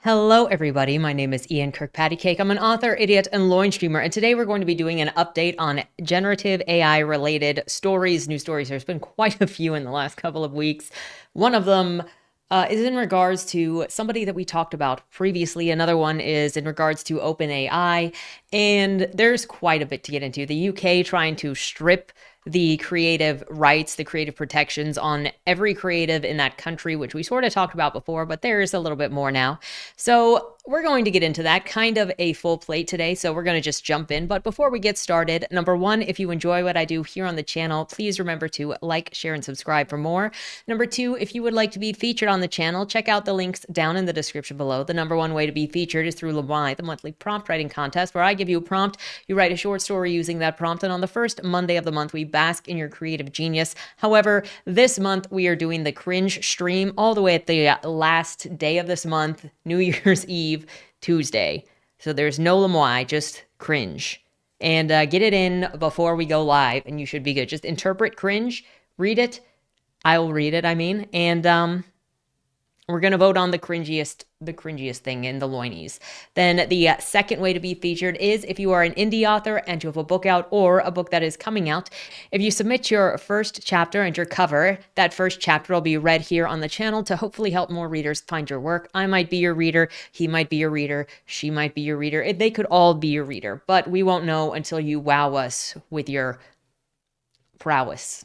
Hello, everybody. My name is Ian Kirkpatrick. I'm an author, idiot, and loin streamer, and today we're going to be doing an update on generative AI-related stories, news stories. There's been quite a few in the last couple of weeks. One of them is in regards to somebody that we talked about previously. Another one is in regards to OpenAI, and there's quite a bit to get into. The UK trying to strip the creative rights, the creative protections on every creative in that country, which we sort of talked about before, but there's a little bit more now. So we're going to get into that, kind of a full plate today, so we're going to just jump in. But before we get started, number one, if you enjoy what I do here on the channel, please remember to like, share, and subscribe for more. Number two, if you would like to be featured on the channel, check out the links down in the description below. The number one way to be featured is through Leigh, the monthly prompt writing contest, where I give you a prompt, you write a short story using that prompt, and on the first Monday of the month, we bask in your creative genius. However, this month, we are doing the cringe stream all the way at the last day of this month, New Year's Eve, Tuesday. So there's no Lemoy, just cringe. And get it in before we go live, and you should be good. Just interpret cringe, read it. I'll read it, and we're going to vote on the cringiest thing in the loinies. Then the second way to be featured is if you are an indie author and you have a book out or a book that is coming out. If you submit your first chapter and your cover, that first chapter will be read here on the channel to hopefully help more readers find your work. I might be your reader. He might be your reader. She might be your reader. They could all be your reader, but we won't know until you wow us with your prowess.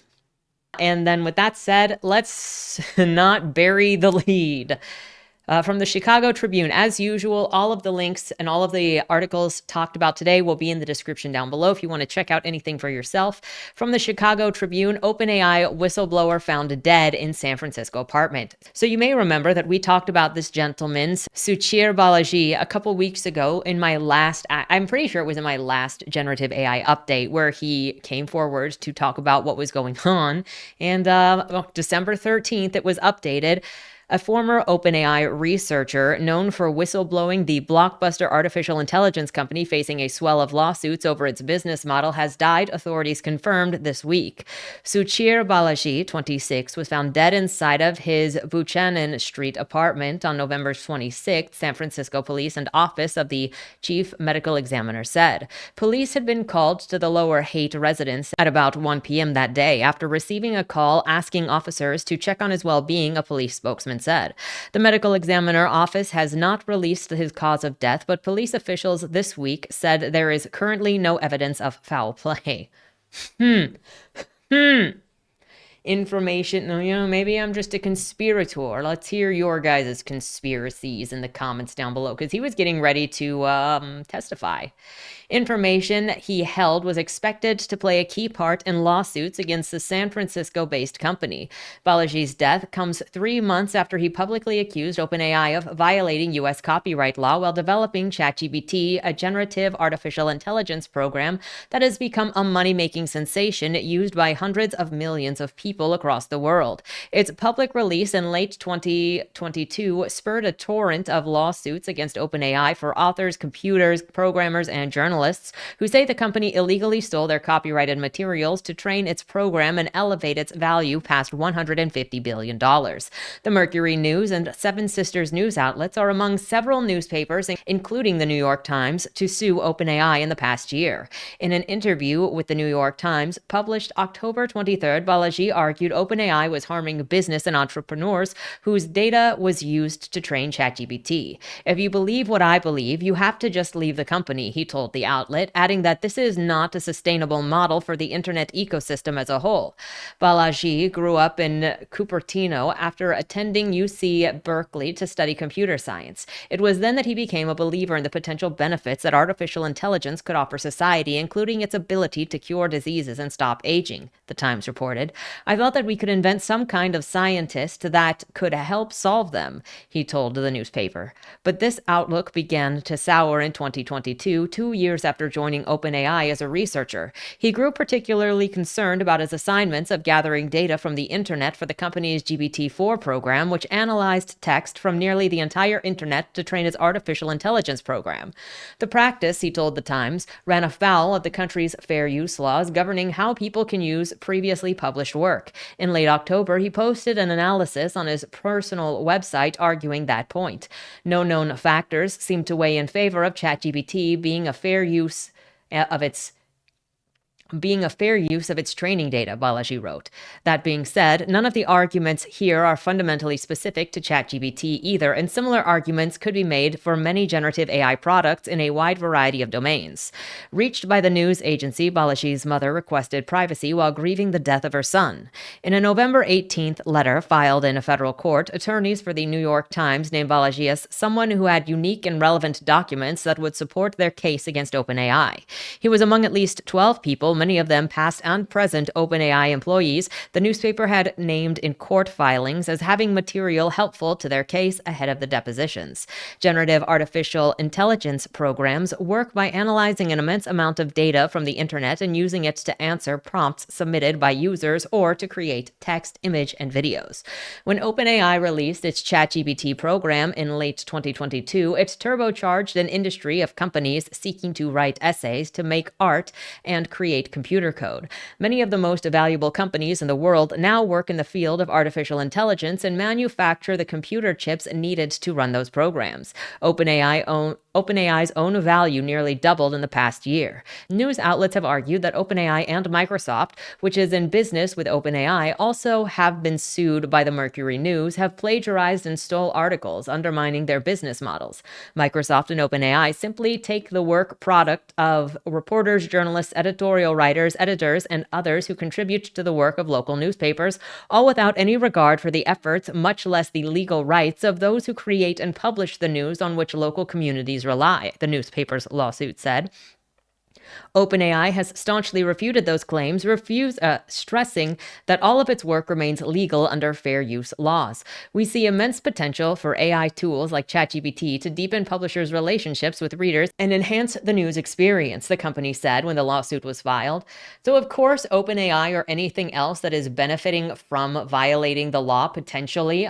And then with that said, let's not bury the lead. From the Chicago Tribune, as usual, all of the links and all of the articles talked about today will be in the description down below if you want to check out anything for yourself. From the Chicago Tribune, OpenAI whistleblower found dead in San Francisco apartment. So you may remember that we talked about this gentleman, Suchir Balaji, a couple weeks ago in my last, I'm pretty sure it was in my last generative AI update, where he came forward to talk about what was going on. And December 13th, it was updated. A former OpenAI researcher known for whistleblowing the blockbuster artificial intelligence company facing a swell of lawsuits over its business model has died, authorities confirmed this week. Suchir Balaji, 26, was found dead inside of his Buchanan Street apartment on November 26th, San Francisco police and office of the chief medical examiner said. Police had been called to the Lower Haight residence at about 1 p.m. that day after receiving a call asking officers to check on his well-being, a police spokesman said. The medical examiner office has not released his cause of death, but police officials this week said there is currently no evidence of foul play. Information, maybe I'm just a conspirator. Let's hear your guys' conspiracies in the comments down below, because he was getting ready to testify. Information he held was expected to play a key part in lawsuits against the San Francisco-based company. Balaji's death comes 3 months after he publicly accused OpenAI of violating U.S. copyright law while developing ChatGPT, a generative artificial intelligence program that has become a money-making sensation used by hundreds of millions of people across the world. Its public release in late 2022 spurred a torrent of lawsuits against OpenAI for authors, computers, programmers, and journalists who say the company illegally stole their copyrighted materials to train its program and elevate its value past $150 billion. The Mercury News and Seven Sisters news outlets are among several newspapers, including the New York Times, to sue OpenAI in the past year. In an interview with the New York Times, published October 23rd, Balaji argued OpenAI was harming business and entrepreneurs whose data was used to train ChatGPT. If you believe what I believe, you have to just leave the company, he told the outlet, adding that this is not a sustainable model for the internet ecosystem as a whole. Balaji grew up in Cupertino after attending UC Berkeley to study computer science. It was then that he became a believer in the potential benefits that artificial intelligence could offer society, including its ability to cure diseases and stop aging, the Times reported. I thought that we could invent some kind of scientist that could help solve them, he told the newspaper. But this outlook began to sour in 2022, 2 years after joining OpenAI as a researcher. He grew particularly concerned about his assignments of gathering data from the internet for the company's GPT-4 program, which analyzed text from nearly the entire internet to train its artificial intelligence program. The practice, he told the Times, ran afoul of the country's fair use laws governing how people can use previously published work. work. In late October, he posted an analysis on his personal website arguing that point. No known factors seem to weigh in favor of ChatGPT being a fair use of its training data, Balaji wrote. That being said, none of the arguments here are fundamentally specific to ChatGPT either, and similar arguments could be made for many generative AI products in a wide variety of domains. Reached by the news agency, Balaji's mother requested privacy while grieving the death of her son. In a November 18th letter filed in a federal court, attorneys for the New York Times named Balaji as someone who had unique and relevant documents that would support their case against OpenAI. He was among at least 12 people, many of them past and present OpenAI employees, the newspaper had named in court filings as having material helpful to their case ahead of the depositions. Generative artificial intelligence programs work by analyzing an immense amount of data from the internet and using it to answer prompts submitted by users or to create text, image, and videos. When OpenAI released its ChatGPT program in late 2022, it turbocharged an industry of companies seeking to write essays, to make art, and create computer code. Many of the most valuable companies in the world now work in the field of artificial intelligence and manufacture the computer chips needed to run those programs. OpenAI's own value nearly doubled in the past year. News outlets have argued that OpenAI and Microsoft, which is in business with OpenAI, also have been sued by the Mercury News, have plagiarized and stole articles, undermining their business models. Microsoft and OpenAI simply take the work product of reporters, journalists, editorial writers, editors, and others who contribute to the work of local newspapers, all without any regard for the efforts, much less the legal rights, of those who create and publish the news on which local communities rely, the newspaper's lawsuit said. OpenAI has staunchly refuted those claims, stressing that all of its work remains legal under fair use laws. We see immense potential for AI tools like ChatGPT to deepen publishers' relationships with readers and enhance the news experience, the company said when the lawsuit was filed. So, of course, OpenAI or anything else that is benefiting from violating the law potentially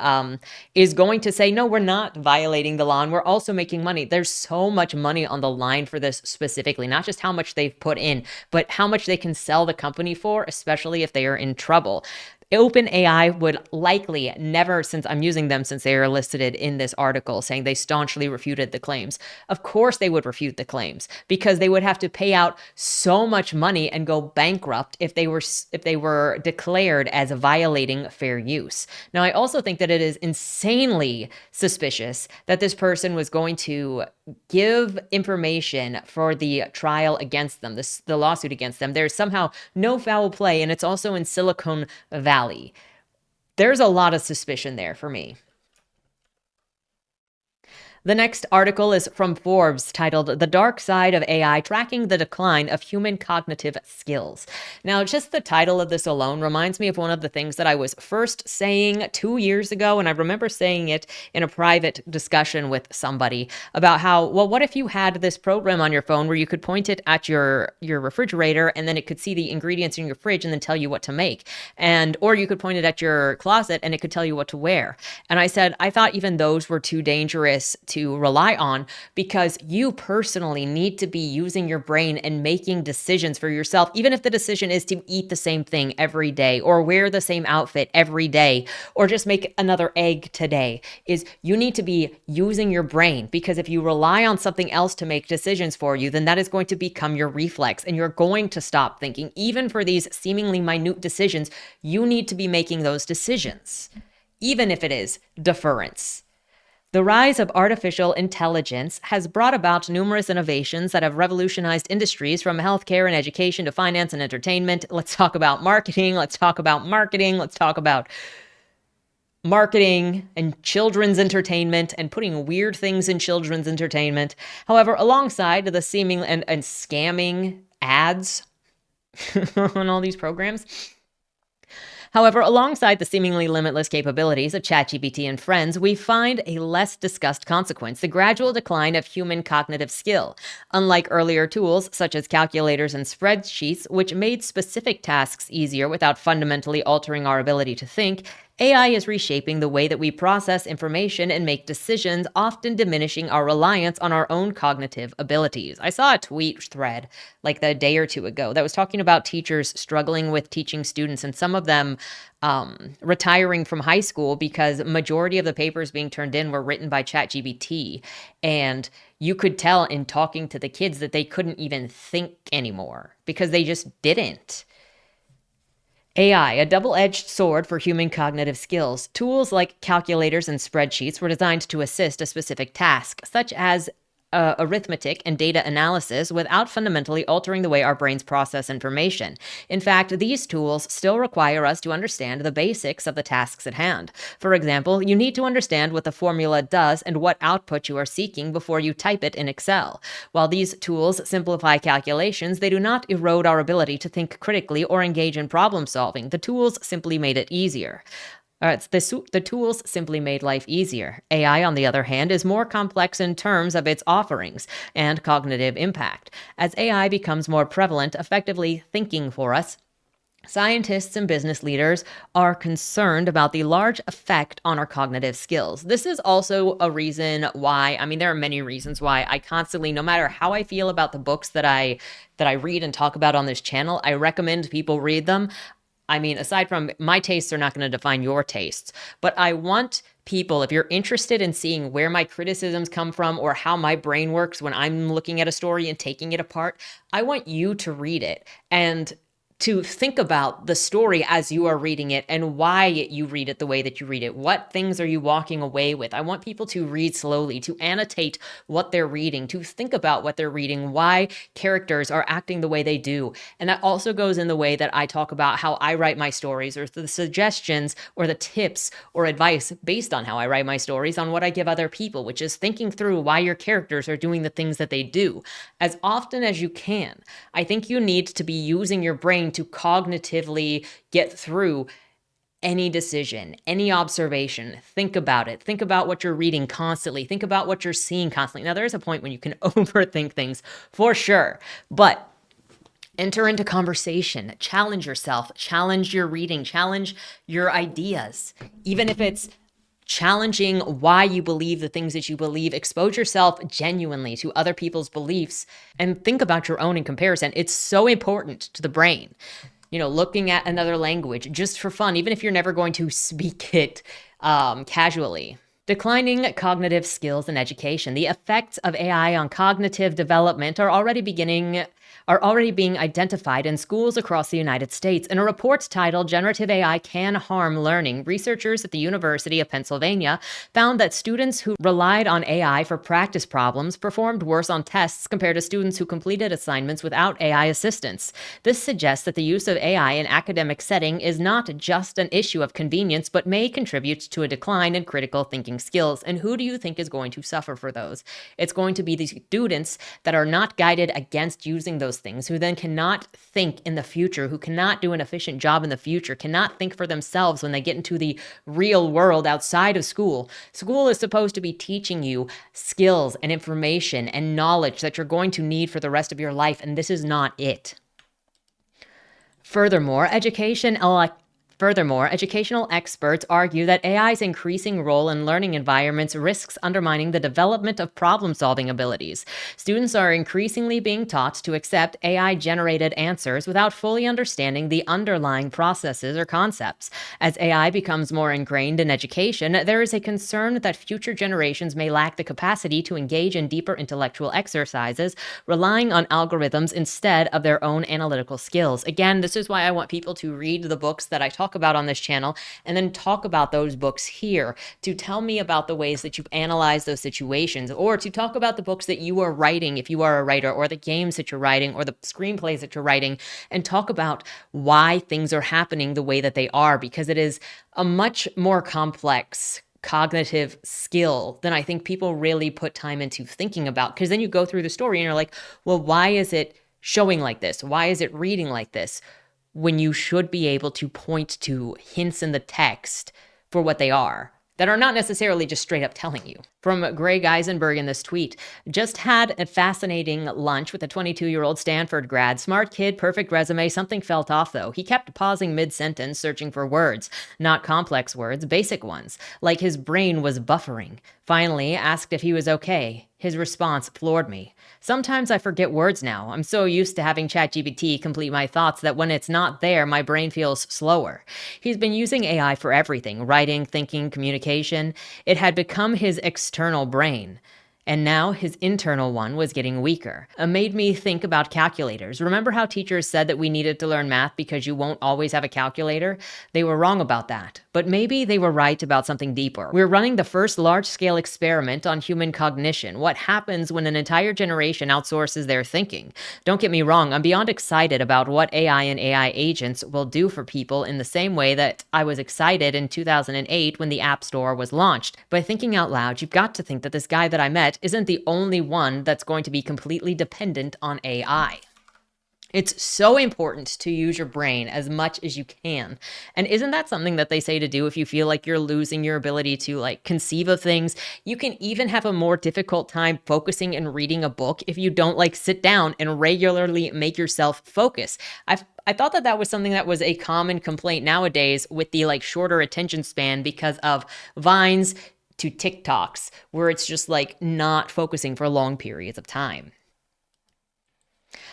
is going to say, no, we're not violating the law and we're also making money. There's so much money on the line for this specifically, not just how much they've put in, but how much they can sell the company for, especially if they are in trouble. OpenAI would likely never, since I'm using them since they are listed in this article, saying they staunchly refuted the claims. Of course they would refute the claims because they would have to pay out so much money and go bankrupt if they were declared as violating fair use. Now, I also think that it is insanely suspicious that this person was going to give information for the trial against them, the lawsuit against them. There's somehow no foul play, and it's also in Silicon Valley. There's a lot of suspicion there for me. The next article is from Forbes, titled "The Dark Side of AI Tracking the Decline of Human Cognitive Skills." Now, just the title of this alone reminds me of one of the things that I was first saying 2 years ago, and I remember saying it in a private discussion with somebody about how, well, what if you had this program on your phone where you could point it at your refrigerator and then it could see the ingredients in your fridge and then tell you what to make, or you could point it at your closet and it could tell you what to wear. And I said, I thought even those were too dangerous to rely on, because you personally need to be using your brain and making decisions for yourself, even if the decision is to eat the same thing every day or wear the same outfit every day or just make another egg today. Is you need to be using your brain, because if you rely on something else to make decisions for you, then that is going to become your reflex and you're going to stop thinking. Even for these seemingly minute decisions, you need to be making those decisions, even if it is deference. The rise of artificial intelligence has brought about numerous innovations that have revolutionized industries from healthcare and education to finance and entertainment. Let's talk about marketing. Let's talk about marketing. Let's talk about marketing and children's entertainment and putting weird things in children's entertainment. However, alongside the seeming and scamming ads on all these programs, However, alongside the seemingly limitless capabilities of ChatGPT and friends, we find a less discussed consequence: the gradual decline of human cognitive skill. Unlike earlier tools, such as calculators and spreadsheets, which made specific tasks easier without fundamentally altering our ability to think, AI is reshaping the way that we process information and make decisions, often diminishing our reliance on our own cognitive abilities. I saw a tweet thread like a day or two ago that was talking about teachers struggling with teaching students, and some of them retiring from high school because majority of the papers being turned in were written by ChatGPT. And you could tell in talking to the kids that they couldn't even think anymore because they just didn't. AI, a double-edged sword for human cognitive skills. Tools like calculators and spreadsheets were designed to assist a specific task, such as arithmetic and data analysis, without fundamentally altering the way our brains process information. In fact, these tools still require us to understand the basics of the tasks at hand. For example, you need to understand what the formula does and what output you are seeking before you type it in Excel. While these tools simplify calculations, they do not erode our ability to think critically or engage in problem solving. The tools simply made it easier. The tools simply made life easier. AI, on the other hand, is more complex in terms of its offerings and cognitive impact. As AI becomes more prevalent, effectively thinking for us, scientists and business leaders are concerned about the large effect on our cognitive skills. This is also a reason why, there are many reasons why I constantly, no matter how I feel about the books that I read and talk about on this channel, I recommend people read them. Aside from my tastes are not going to define your tastes, but I want people, if you're interested in seeing where my criticisms come from or how my brain works when I'm looking at a story and taking it apart, I want you to read it and to think about the story as you are reading it and why you read it the way that you read it. What things are you walking away with? I want people to read slowly, to annotate what they're reading, to think about what they're reading, why characters are acting the way they do. And that also goes in the way that I talk about how I write my stories, or the suggestions or the tips or advice based on how I write my stories on what I give other people, which is thinking through why your characters are doing the things that they do as often as you can. I think you need to be using your brain to cognitively get through any decision, any observation. Think about it. Think about what you're reading constantly. Think about what you're seeing constantly. Now, there is a point when you can overthink things for sure, but enter into conversation, challenge yourself, challenge your reading, challenge your ideas. Even if it's challenging why you believe the things that you believe, expose yourself genuinely to other people's beliefs and think about your own in comparison. It's so important to the brain. Looking at another language just for fun, even if you're never going to speak it casually. Declining cognitive skills in education. The effects of AI on cognitive development are already being identified in schools across the United States. In a report titled "Generative AI Can Harm Learning," researchers at the University of Pennsylvania found that students who relied on AI for practice problems performed worse on tests compared to students who completed assignments without AI assistance. This suggests that the use of AI in academic setting is not just an issue of convenience, but may contribute to a decline in critical thinking skills. And who do you think is going to suffer for those? It's going to be the students that are not guided against using those things, who then cannot think in the future, who cannot do an efficient job in the future, cannot think for themselves when they get into the real world outside of school. School is supposed to be teaching you skills and information and knowledge that you're going to need for the rest of your life, and this is not it. Furthermore, educational experts argue that AI's increasing role in learning environments risks undermining the development of problem-solving abilities. Students are increasingly being taught to accept AI-generated answers without fully understanding the underlying processes or concepts. As AI becomes more ingrained in education, there is a concern that future generations may lack the capacity to engage in deeper intellectual exercises, relying on algorithms instead of their own analytical skills. Again, this is why I want people to read the books that I talk about on this channel and then talk about those books here, to tell me about the ways that you've analyzed those situations, or to talk about the books that you are writing if you are a writer, or the games that you're writing, or the screenplays that you're writing, and talk about why things are happening the way that they are, because it is a much more complex cognitive skill than I think people really put time into thinking about. Because then you go through the story and you're like, well, why is it showing like this? Why is it reading like this? When you should be able to point to hints in the text for what they are, that are not necessarily just straight up telling you. From Greg Eisenberg in this tweet, just had a fascinating lunch with a 22-year-old Stanford grad. Smart kid, perfect resume. Something felt off though. He kept pausing mid-sentence, searching for words. Not complex words, basic ones. Like his brain was buffering. Finally, asked if he was okay. His response floored me. Sometimes I forget words now. I'm so used to having ChatGPT complete my thoughts that when it's not there, my brain feels slower. He's been using AI for everything: writing, thinking, communication. It had become his external brain. And now his internal one was getting weaker. It made me think about calculators. Remember how teachers said that we needed to learn math because you won't always have a calculator? They were wrong about that. But maybe they were right about something deeper. We're running the first large-scale experiment on human cognition. What happens when an entire generation outsources their thinking? Don't get me wrong, I'm beyond excited about what AI and AI agents will do for people in the same way that I was excited in 2008 when the App Store was launched. By thinking out loud, you've got to think that this guy that I met isn't the only one that's going to be completely dependent on AI. It's so important to use your brain as much as you can. And isn't that something that they say to do if you feel like you're losing your ability to conceive of things? You can even have a more difficult time focusing and reading a book if you don't sit down and regularly make yourself focus. I thought that was something that was a common complaint nowadays with the shorter attention span because of Vines to TikToks, where it's just not focusing for long periods of time.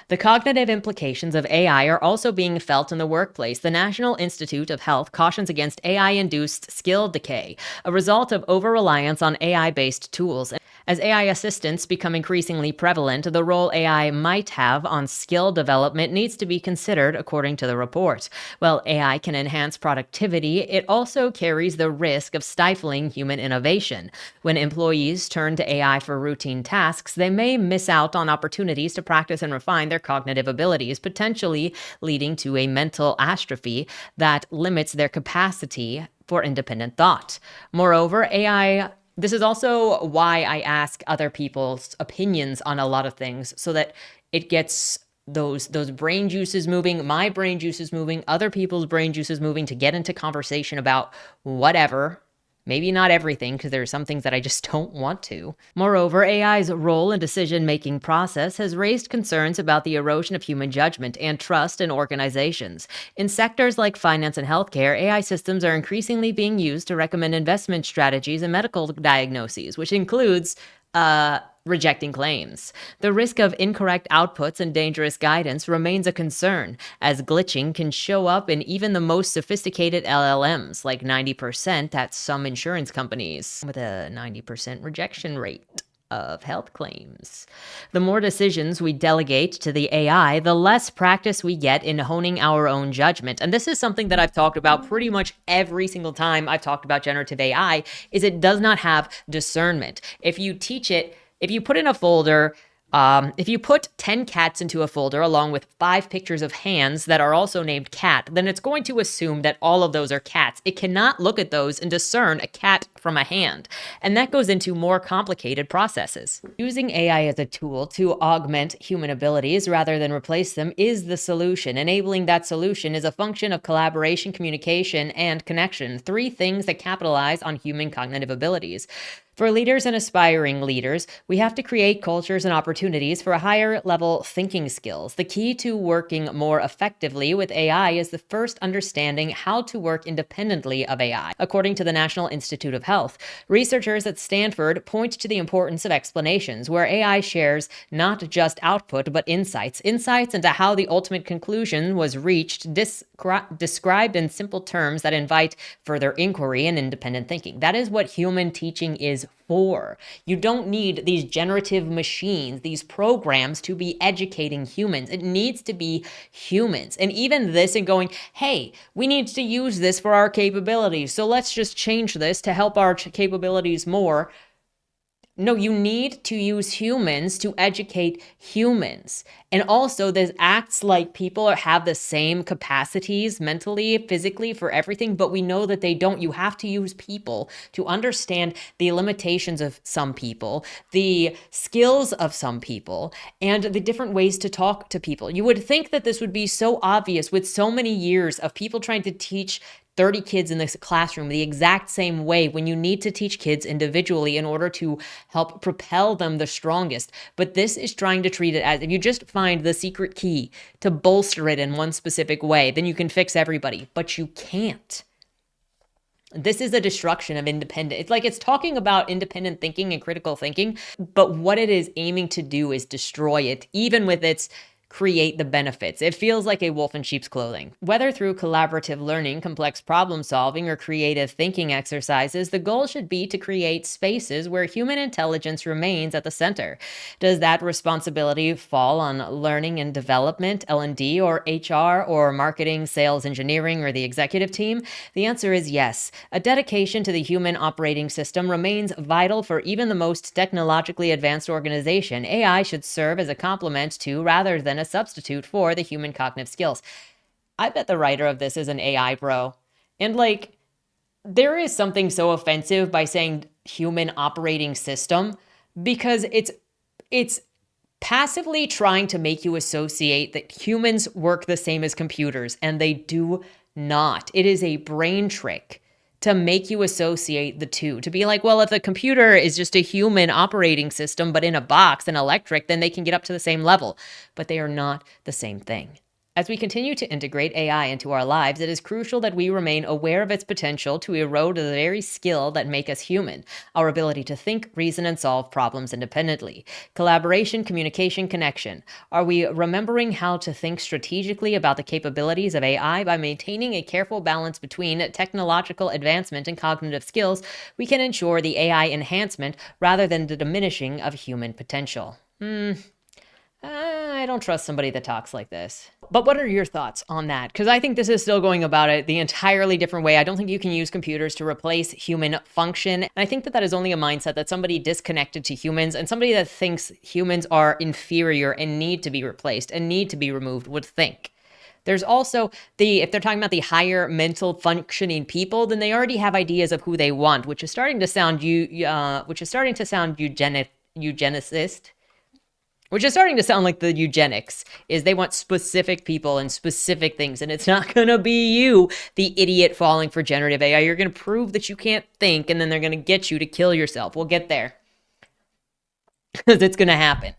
The cognitive implications of AI are also being felt in the workplace. The National Institute of Health cautions against AI-induced skill decay, a result of over-reliance on AI-based tools. As AI assistants become increasingly prevalent, the role AI might have on skill development needs to be considered, according to the report. While AI can enhance productivity, it also carries the risk of stifling human innovation. When employees turn to AI for routine tasks, they may miss out on opportunities to practice and refine their cognitive abilities, potentially leading to a mental atrophy that limits their capacity for independent thought. Moreover, this is also why I ask other people's opinions on a lot of things, so that it gets those brain juices moving, my brain juices moving, other people's brain juices moving, to get into conversation about whatever. Maybe not everything, because there are some things that I just don't want to. Moreover, AI's role in decision-making process has raised concerns about the erosion of human judgment and trust in organizations. In sectors like finance and healthcare, AI systems are increasingly being used to recommend investment strategies and medical diagnoses, which includes rejecting claims. The risk of incorrect outputs and dangerous guidance remains a concern, as glitching can show up in even the most sophisticated LLMs, like 90% at some insurance companies, with a 90% rejection rate of health claims. The more decisions we delegate to the AI, the less practice we get in honing our own judgment. And this is something that I've talked about pretty much every single time I've talked about generative AI, is it does not have discernment. If you teach it, if you put in a folder, if you put 10 cats into a folder along with 5 pictures of hands that are also named cat, then it's going to assume that all of those are cats. It cannot look at those and discern a cat from a hand. And that goes into more complicated processes. Using AI as a tool to augment human abilities rather than replace them is the solution. Enabling that solution is a function of collaboration, communication, and connection, 3 things that capitalize on human cognitive abilities. For leaders and aspiring leaders, we have to create cultures and opportunities for higher level thinking skills. The key to working more effectively with AI is the first understanding how to work independently of AI. According to the National Institute of Health, researchers at Stanford point to the importance of explanations, where AI shares not just output, but insights into how the ultimate conclusion was reached, described in simple terms that invite further inquiry and independent thinking. That is what human teaching is for. You don't need these generative machines, these programs, to be educating humans. It needs to be humans. And even this and going, hey, we need to use this for our capabilities, so let's just change this to help our capabilities more. No, you need to use humans to educate humans. And also, this acts like people have the same capacities mentally, physically, for everything, but we know that they don't. You have to use people to understand the limitations of some people, the skills of some people, and the different ways to talk to people. You would think that this would be so obvious with so many years of people trying to teach 30 kids in this classroom the exact same way when you need to teach kids individually in order to help propel them the strongest. But this is trying to treat it as if you just find the secret key to bolster it in one specific way, then you can fix everybody. But you can't. This is a destruction of independent. It's like it's talking about independent thinking and critical thinking, but what it is aiming to do is destroy it, even with its create the benefits. It feels like a wolf in sheep's clothing. Whether through collaborative learning, complex problem solving, or creative thinking exercises, the goal should be to create spaces where human intelligence remains at the center. Does that responsibility fall on learning and development, L&D, or HR, or marketing, sales, engineering, or the executive team? The answer is yes. A dedication to the human operating system remains vital for even the most technologically advanced organization. AI should serve as a complement to, rather than a substitute for, the human cognitive skills. I bet the writer of this is an AI bro. And like, there is something so offensive by saying human operating system because it's passively trying to make you associate that humans work the same as computers, and they do not. It is a brain trick to make you associate the two, to be like, well, if the computer is just a human operating system, but in a box and electric, then they can get up to the same level. But they are not the same thing. As we continue to integrate AI into our lives, it is crucial that we remain aware of its potential to erode the very skill that make us human, our ability to think, reason, and solve problems independently. Collaboration, communication, connection. Are we remembering how to think strategically about the capabilities of AI by maintaining a careful balance between technological advancement and cognitive skills? We can ensure the AI enhancement rather than the diminishing of human potential. I don't trust somebody that talks like this. But what are your thoughts on that? Because I think this is still going about it the entirely different way. I don't think you can use computers to replace human function. And I think that that is only a mindset that somebody disconnected to humans and somebody that thinks humans are inferior and need to be replaced and need to be removed would think. There's also if they're talking about the higher mental functioning people, then they already have ideas of who they want, which is starting to sound eugenicist. Which is starting to sound like the eugenics, is they want specific people and specific things, and it's not going to be you, the idiot falling for generative AI. You're going to prove that you can't think, and then they're going to get you to kill yourself. We'll get there. Because it's going to happen.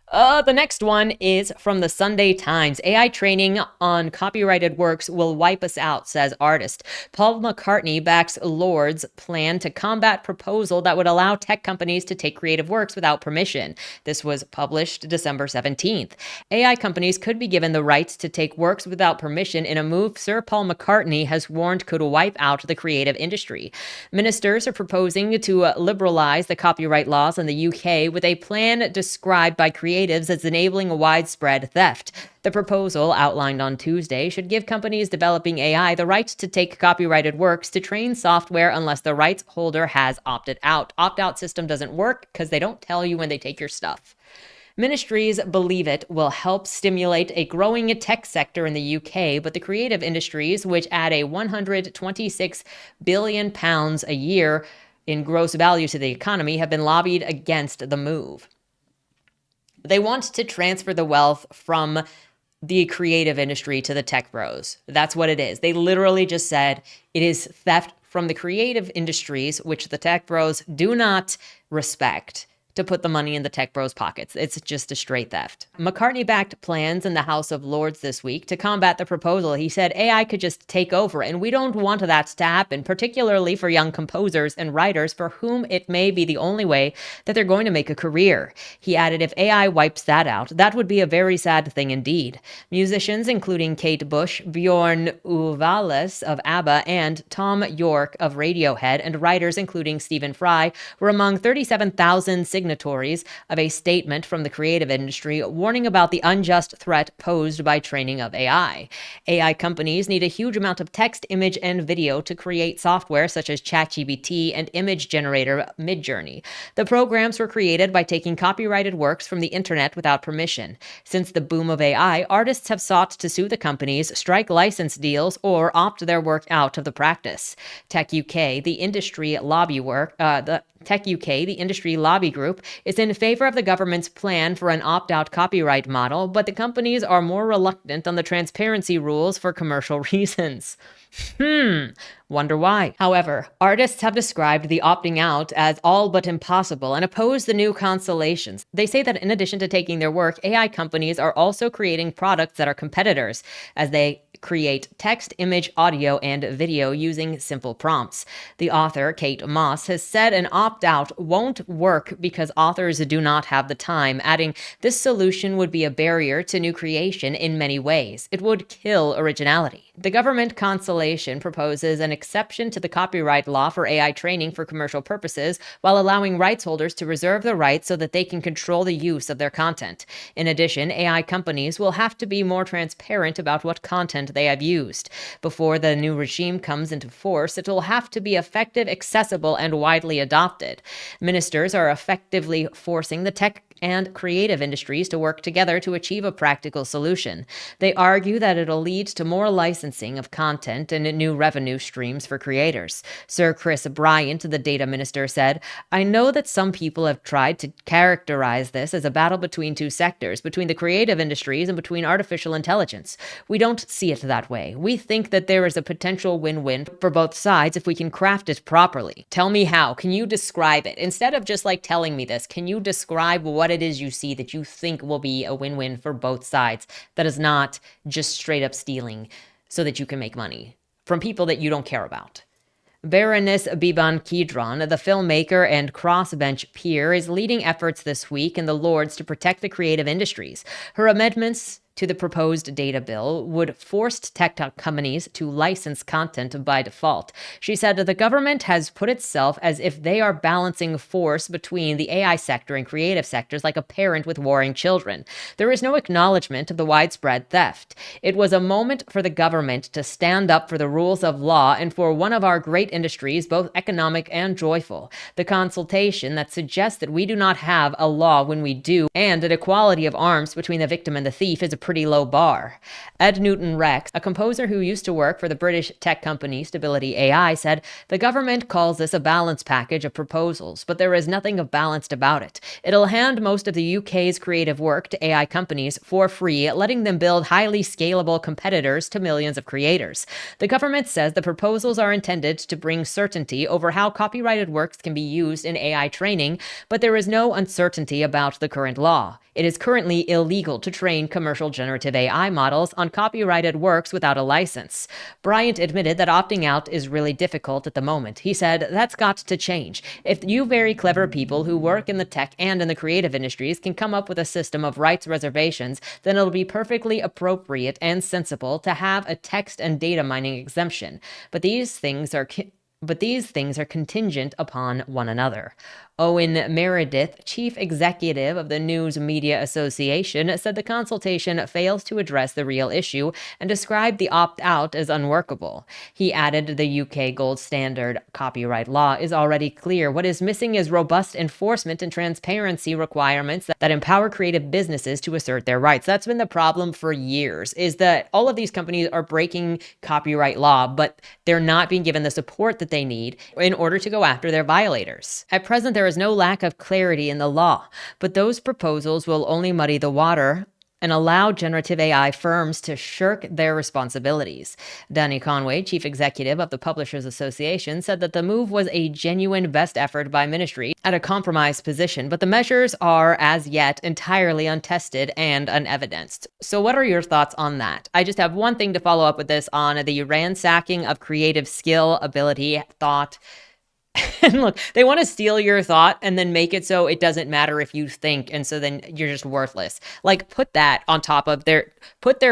The next one is from the Sunday Times. AI training on copyrighted works will wipe us out, says artist. Paul McCartney backs Lord's plan to combat proposal that would allow tech companies to take creative works without permission. This was published December 17th. AI companies could be given the rights to take works without permission in a move Sir Paul McCartney has warned could wipe out the creative industry. Ministers are proposing to liberalize the copyright laws in the UK with a plan described by creatives as enabling a widespread theft. The proposal, outlined on Tuesday, should give companies developing AI the right to take copyrighted works to train software unless the rights holder has opted out. Opt-out system doesn't work because they don't tell you when they take your stuff. Ministries believe it will help stimulate a growing tech sector in the UK, but the creative industries, which add a £126 billion a year in gross value to the economy, have been lobbied against the move. They want to transfer the wealth from the creative industry to the tech bros. That's what it is. They literally just said it is theft from the creative industries, which the tech bros do not respect, to put the money in the tech bros' pockets. It's just a straight theft. McCartney backed plans in the House of Lords this week to combat the proposal. He said AI could just take over, and we don't want that to happen, particularly for young composers and writers for whom it may be the only way that they're going to make a career. He added, if AI wipes that out, that would be a very sad thing indeed. Musicians, including Kate Bush, Bjorn Ulvaeus of ABBA, and Tom York of Radiohead, and writers, including Stephen Fry, were among 37,000 signatories of a statement from the creative industry warning about the unjust threat posed by training of AI. AI companies need a huge amount of text, image, and video to create software such as ChatGPT and image generator Midjourney. The programs were created by taking copyrighted works from the internet without permission. Since the boom of AI, artists have sought to sue the companies, strike license deals, or opt their work out of the practice. Tech UK, the industry lobby group, Group, is in favor of the government's plan for an opt-out copyright model, but the companies are more reluctant on the transparency rules for commercial reasons. Wonder why. However, artists have described the opting out as all but impossible and oppose the new constellations. They say that in addition to taking their work, AI companies are also creating products that are competitors, as they create text, image, audio, and video using simple prompts. The author, Kate Moss, has said an opt-out won't work because authors do not have the time, adding, "This solution would be a barrier to new creation in many ways. It would kill originality." The government constellation proposes an exception to the copyright law for AI training for commercial purposes, while allowing rights holders to reserve the rights so that they can control the use of their content. In addition, AI companies will have to be more transparent about what content they have used. Before the new regime comes into force, it will have to be effective, accessible, and widely adopted. Ministers are effectively forcing the tech and creative industries to work together to achieve a practical solution. They argue that it'll lead to more licensing of content and new revenue streams for creators. Sir Chris Bryant, the data minister, said, "I know that some people have tried to characterize this as a battle between two sectors, between the creative industries and between artificial intelligence. We don't see it that way. We think that there is a potential win-win for both sides if we can craft it properly." Tell me how. Can you describe it? Instead of just telling me this, can you describe what it is you see that you think will be a win-win for both sides, that is not just straight up stealing so that you can make money from people that you don't care about? Berenice Biban-Kidron, the filmmaker and crossbench peer, is leading efforts this week in the Lords to protect the creative industries. Her amendments to the proposed data bill would force tech companies to license content by default. She said that the government has put itself as if they are balancing force between the AI sector and creative sectors like a parent with warring children. There is no acknowledgement of the widespread theft. It was a moment for the government to stand up for the rules of law and for one of our great industries, both economic and joyful. The consultation that suggests that we do not have a law when we do, and an equality of arms between the victim and the thief, is a pretty low bar. Ed Newton-Rex, a composer who used to work for the British tech company Stability AI, said, "The government calls this a balance package of proposals, but there is nothing balanced about it. It'll hand most of the UK's creative work to AI companies for free, letting them build highly scalable competitors to millions of creators. The government says the proposals are intended to bring certainty over how copyrighted works can be used in AI training, but there is no uncertainty about the current law. It is currently illegal to train commercial generative AI models on copyrighted works without a license." Bryant admitted that opting out is really difficult at the moment. He said, "That's got to change. If you very clever people who work in the tech and in the creative industries can come up with a system of rights reservations, then it'll be perfectly appropriate and sensible to have a text and data mining exemption. But these things are contingent upon one another." Owen Meredith, chief executive of the News Media Association, said the consultation fails to address the real issue and described the opt-out as unworkable. He added the UK gold standard copyright law is already clear. What is missing is robust enforcement and transparency requirements that empower creative businesses to assert their rights. That's been the problem for years, is that all of these companies are breaking copyright law, but they're not being given the support that they need in order to go after their violators. At present, there is no lack of clarity in the law, but those proposals will only muddy the water and allow generative AI firms to shirk their responsibilities. Danny Conway, chief executive of the Publishers Association, said that the move was a genuine best effort by ministry at a compromised position, but the measures are, as yet, entirely untested and unevidenced. So what are your thoughts on that? I just have one thing to follow up with this on the ransacking of creative skill, ability, thought. And look, they want to steal your thought and then make it so it doesn't matter if you think, and so then you're just worthless. Put that on top of their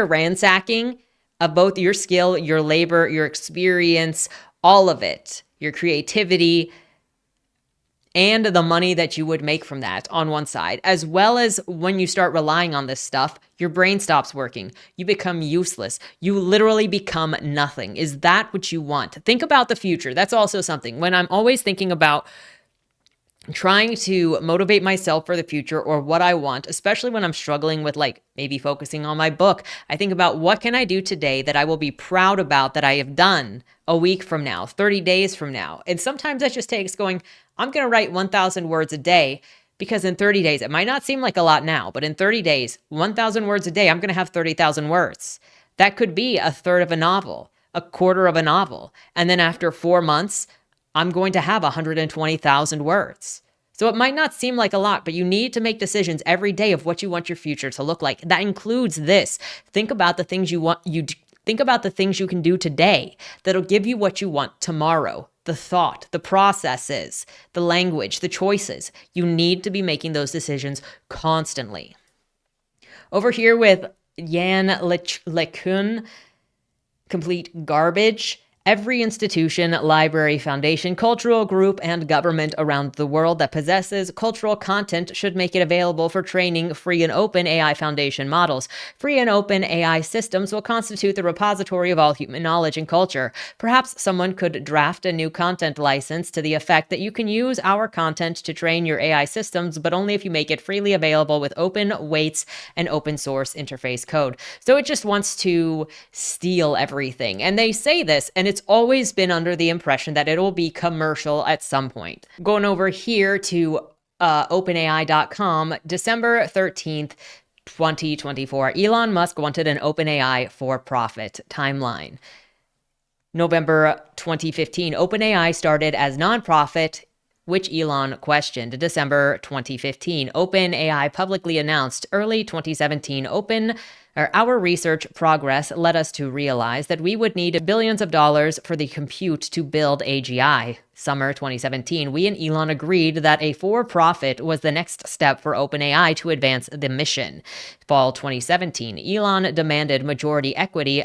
ransacking of both your skill, your labor, your experience, all of it, your creativity, and the money that you would make from that on one side, as well as when you start relying on this stuff, your brain stops working. You become useless. You literally become nothing. Is that what you want? Think about the future. That's also something. When I'm always thinking about trying to motivate myself for the future or what I want, especially when I'm struggling with maybe focusing on my book, I think about what can I do today that I will be proud about that I have done a week from now, 30 days from now. And sometimes that just takes going, I'm going to write 1,000 words a day. Because in 30 days, it might not seem like a lot now, but in 30 days, 1,000 words a day, I'm going to have 30,000 words. That could be a third of a novel, a quarter of a novel. And then after 4 months, I'm going to have 120,000 words. So it might not seem like a lot, but you need to make decisions every day of what you want your future to look like. That includes this. Think about the things think about the things you can do today that'll give you what you want tomorrow. The thought, the processes, the language, the choices. You need to be making those decisions constantly. Over here with Raccoon, complete garbage. Every institution, library, foundation, cultural group, and government around the world that possesses cultural content should make it available for training free and open AI foundation models. Free and open AI systems will constitute the repository of all human knowledge and culture. Perhaps someone could draft a new content license to the effect that you can use our content to train your AI systems, but only if you make it freely available with open weights and open source interface code. So it just wants to steal everything. And they say this, and it's always been under the impression that it'll be commercial at some point. Going over here to OpenAI.com, December 13th, 2024. Elon Musk wanted an OpenAI for-profit timeline. November 2015, OpenAI started as nonprofit, which Elon questioned. December 2015, OpenAI publicly announced early 2017 our research progress led us to realize that we would need billions of dollars for the compute to build AGI. Summer 2017, we and Elon agreed that a for-profit was the next step for OpenAI to advance the mission. Fall 2017, Elon demanded majority equity,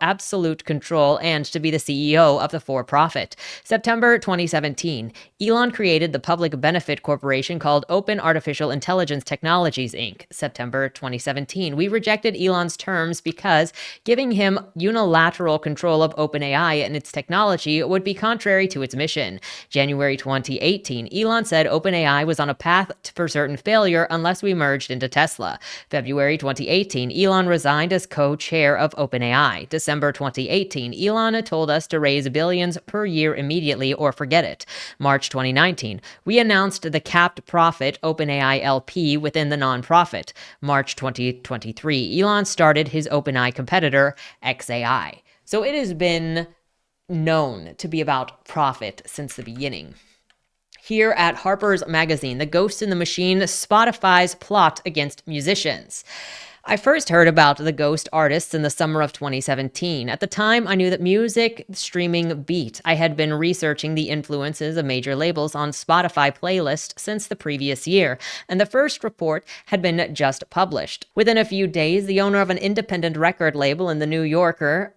absolute control, and to be the CEO of the for-profit. September 2017, Elon created the public benefit corporation called Open Artificial Intelligence Technologies, Inc. September 2017, we rejected Elon's terms because giving him unilateral control of OpenAI and its technology would be contrary to its mission. January 2018, Elon said OpenAI was on a path for certain failure unless we merged into Tesla. February 2018, Elon resigned as co-chair of OpenAI. December 2018, Elon told us to raise billions per year immediately or forget it. March 2019, we announced the capped profit OpenAI LP within the nonprofit. March 2023, Elon started his OpenAI competitor, XAI. So it has been known to be about profit since the beginning. Here at Harper's Magazine, The Ghost in the Machine, Spotify's plot against musicians. I first heard about the ghost artists in the summer of 2017. At the time, I knew that music streaming beat. I had been researching the influences of major labels on Spotify playlists since the previous year, and the first report had been just published. Within a few days, the owner of an independent record label in the New Yorker,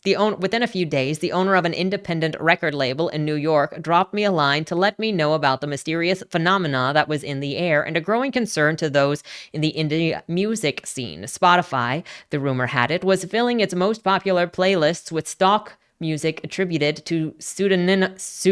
Within a few days, the owner of an independent record label in New York dropped me a line to let me know about the mysterious phenomena that was in the air and a growing concern to those in the indie music scene. Spotify, the rumor had it, was filling its most popular playlists with stock music attributed to pseudonymous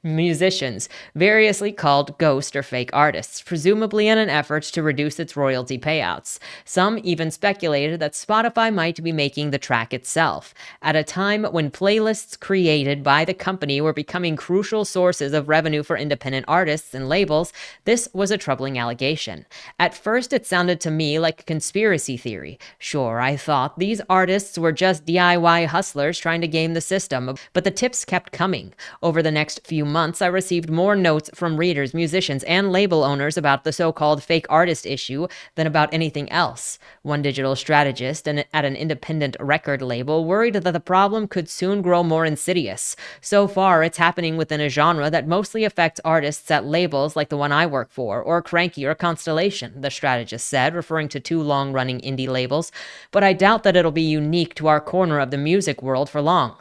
musicians, variously called ghost or fake artists, presumably in an effort to reduce its royalty payouts. Some even speculated that Spotify might be making the track itself. At a time when playlists created by the company were becoming crucial sources of revenue for independent artists and labels, this was a troubling allegation. At first, it sounded to me like a conspiracy theory. Sure, I thought these artists were just DIY hustlers trying to game the system, but the tips kept coming. Over the next few months, I received more notes from readers, musicians, and label owners about the so-called fake artist issue than about anything else. One digital strategist at an independent record label worried that the problem could soon grow more insidious. So far, it's happening within a genre that mostly affects artists at labels like the one I work for, or Cranky or Constellation, the strategist said, referring to two long-running indie labels. But I doubt that it'll be unique to our corner of the music world for long.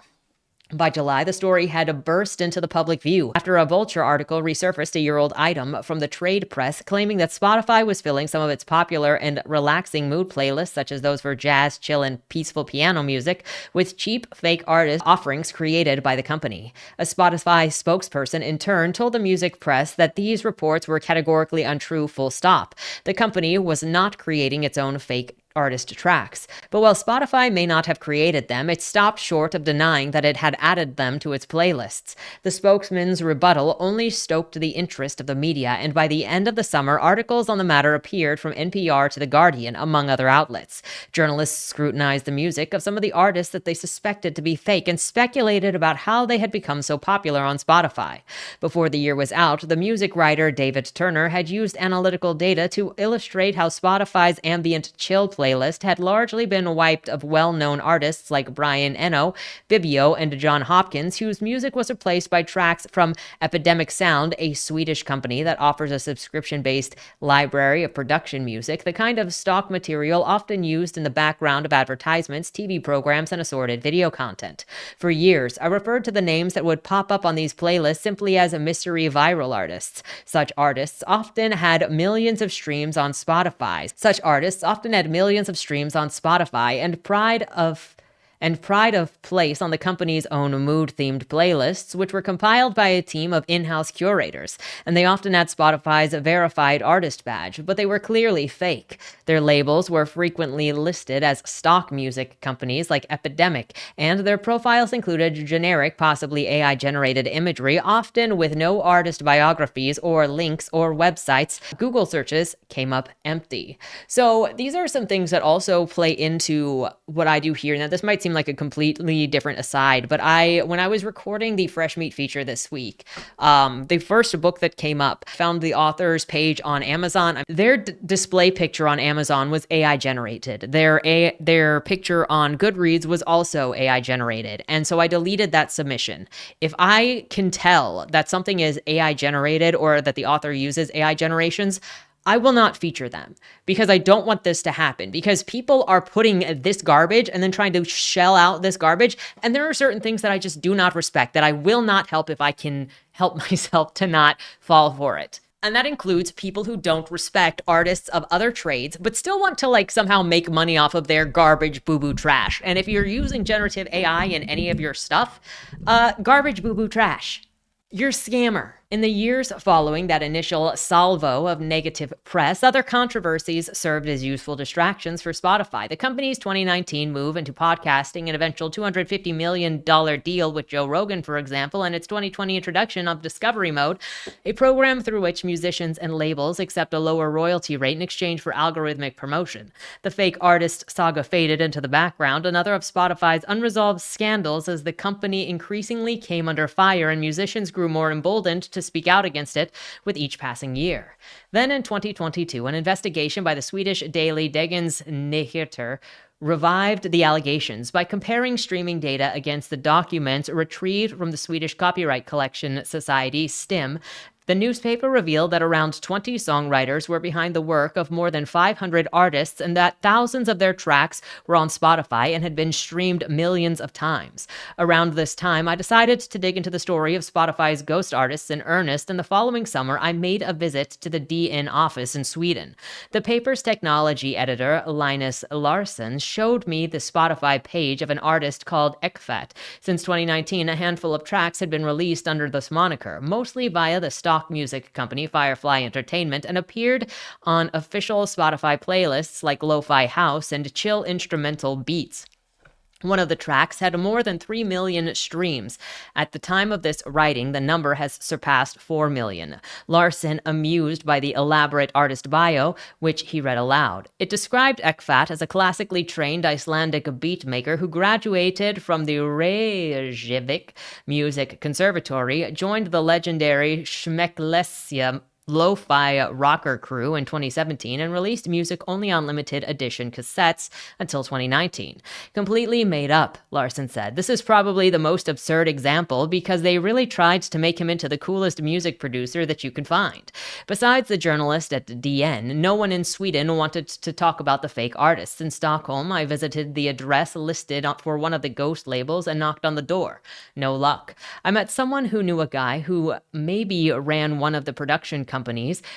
By July, the story had burst into the public view after a Vulture article resurfaced a year-old item from the trade press claiming that Spotify was filling some of its popular and relaxing mood playlists, such as those for jazz, chill, and peaceful piano music, with cheap fake artist offerings created by the company. A Spotify spokesperson in turn told the music press that these reports were categorically untrue, full stop. The company was not creating its own fake artist tracks. But while Spotify may not have created them, it stopped short of denying that it had added them to its playlists. The spokesman's rebuttal only stoked the interest of the media, and by the end of the summer, articles on the matter appeared from NPR to The Guardian, among other outlets. Journalists scrutinized the music of some of the artists that they suspected to be fake and speculated about how they had become so popular on Spotify. Before the year was out, the music writer David Turner had used analytical data to illustrate how Spotify's ambient chill playlist had largely been wiped of well-known artists like Brian Eno, Bibio, and John Hopkins, whose music was replaced by tracks from Epidemic Sound, a Swedish company that offers a subscription-based library of production music, the kind of stock material often used in the background of advertisements, TV programs, and assorted video content. For years, I referred to the names that would pop up on these playlists simply as mystery viral artists. Such artists often had millions of streams on Spotify, and pride of place on the company's own mood-themed playlists, which were compiled by a team of in-house curators, and they often had Spotify's verified artist badge, but they were clearly fake. Their labels were frequently listed as stock music companies like Epidemic, and their profiles included generic, possibly AI-generated imagery, often with no artist biographies or links or websites. Google searches came up empty. So these are some things that also play into what I do here. Now, this might seem like a completely different aside, but when I was recording the Fresh Meat feature this week, the first book that came up found the author's page on Amazon. Their display picture on Amazon was AI generated. Their picture on Goodreads was also AI generated. And so I deleted that submission. If I can tell that something is AI generated or that the author uses AI generations, I will not feature them because I don't want this to happen, because people are putting this garbage and then trying to shell out this garbage. And there are certain things that I just do not respect, that I will not help if I can help myself to not fall for it. And that includes people who don't respect artists of other trades, but still want to somehow make money off of their garbage boo-boo trash. And if you're using generative AI in any of your stuff, garbage boo-boo trash. You're a scammer. In the years following that initial salvo of negative press, other controversies served as useful distractions for Spotify. The company's 2019 move into podcasting, an eventual $250 million deal with Joe Rogan, for example, and its 2020 introduction of Discovery Mode, a program through which musicians and labels accept a lower royalty rate in exchange for algorithmic promotion. The fake artist saga faded into the background, another of Spotify's unresolved scandals as the company increasingly came under fire and musicians grew more emboldened to speak out against it with each passing year. Then in 2022, an investigation by the Swedish daily Dagens Nyheter revived the allegations by comparing streaming data against the documents retrieved from the Swedish Copyright Collection Society, STIM. The newspaper revealed that around 20 songwriters were behind the work of more than 500 artists and that thousands of their tracks were on Spotify and had been streamed millions of times. Around this time, I decided to dig into the story of Spotify's ghost artists in earnest, and the following summer, I made a visit to the DN office in Sweden. The paper's technology editor, Linus Larsson, showed me the Spotify page of an artist called Ekfat. Since 2019, a handful of tracks had been released under this moniker, mostly via the stock music company Firefly Entertainment, and appeared on official Spotify playlists like Lo-Fi House and Chill Instrumental Beats. One of the tracks had more than 3 million streams. At the time of this writing, the number has surpassed 4 million. Larson, amused by the elaborate artist bio, which he read aloud. It described Ekfat as a classically trained Icelandic beatmaker who graduated from the Reykjavik Music Conservatory, joined the legendary Schmecklesia lo-fi rocker crew in 2017 and released music only on limited edition cassettes until 2019. Completely made up, Larson said. This is probably the most absurd example because they really tried to make him into the coolest music producer that you can find. Besides the journalist at DN, no one in Sweden wanted to talk about the fake artists. In Stockholm, I visited the address listed for one of the ghost labels and knocked on the door. No luck. I met someone who knew a guy who maybe ran one of the production companies,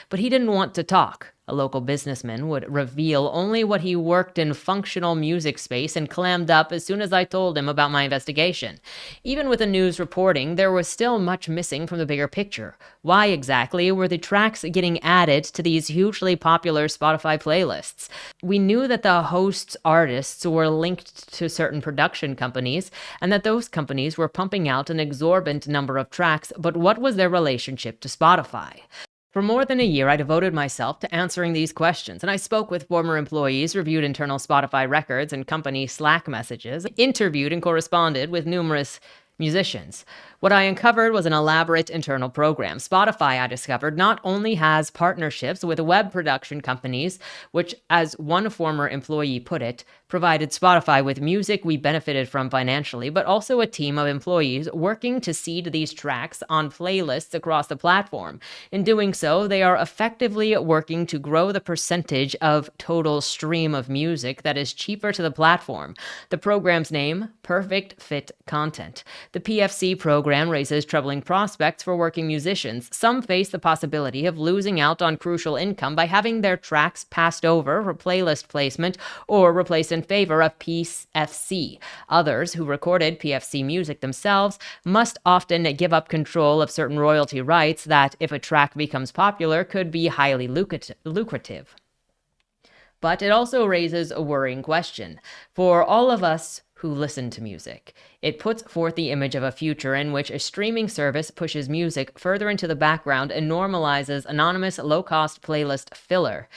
but he didn't want to talk. A local businessman would reveal only what he worked in functional music space and clammed up as soon as I told him about my investigation. Even with the news reporting, there was still much missing from the bigger picture. Why exactly were the tracks getting added to these hugely popular Spotify playlists? We knew that the host's artists were linked to certain production companies and that those companies were pumping out an exorbitant number of tracks, but what was their relationship to Spotify? For more than a year, I devoted myself to answering these questions, and I spoke with former employees, reviewed internal Spotify records and company Slack messages, interviewed and corresponded with numerous musicians. What I uncovered was an elaborate internal program. Spotify, I discovered, not only has partnerships with web production companies, which, as one former employee put it, provided Spotify with music we benefited from financially, but also a team of employees working to seed these tracks on playlists across the platform. In doing so, they are effectively working to grow the percentage of total stream of music that is cheaper to the platform. The program's name, Perfect Fit Content. The PFC program raises troubling prospects for working musicians. Some face the possibility of losing out on crucial income by having their tracks passed over for playlist placement or replaced in favor of PFC. Others, who recorded PFC music themselves, must often give up control of certain royalty rights that, if a track becomes popular, could be highly lucrative. But it also raises a worrying question. For all of us who listen to music, it puts forth the image of a future in which a streaming service pushes music further into the background and normalizes anonymous, low-cost playlist filler.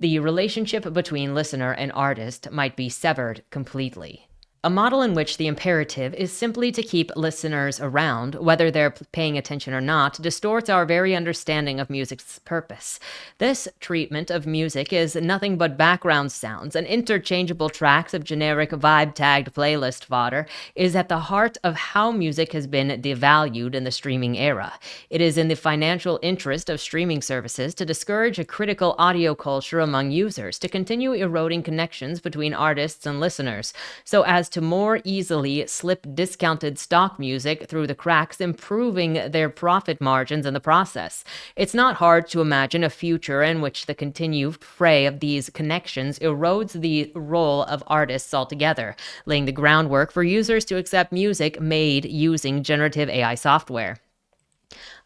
The relationship between listener and artist might be severed completely. A model in which the imperative is simply to keep listeners around, whether they're paying attention or not, distorts our very understanding of music's purpose. This treatment of music is nothing but background sounds, and interchangeable tracks of generic vibe-tagged playlist fodder is at the heart of how music has been devalued in the streaming era. It is in the financial interest of streaming services to discourage a critical audio culture among users, to continue eroding connections between artists and listeners, so as to more easily slip discounted stock music through the cracks, improving their profit margins in the process. It's not hard to imagine a future in which the continued fray of these connections erodes the role of artists altogether, laying the groundwork for users to accept music made using generative AI software.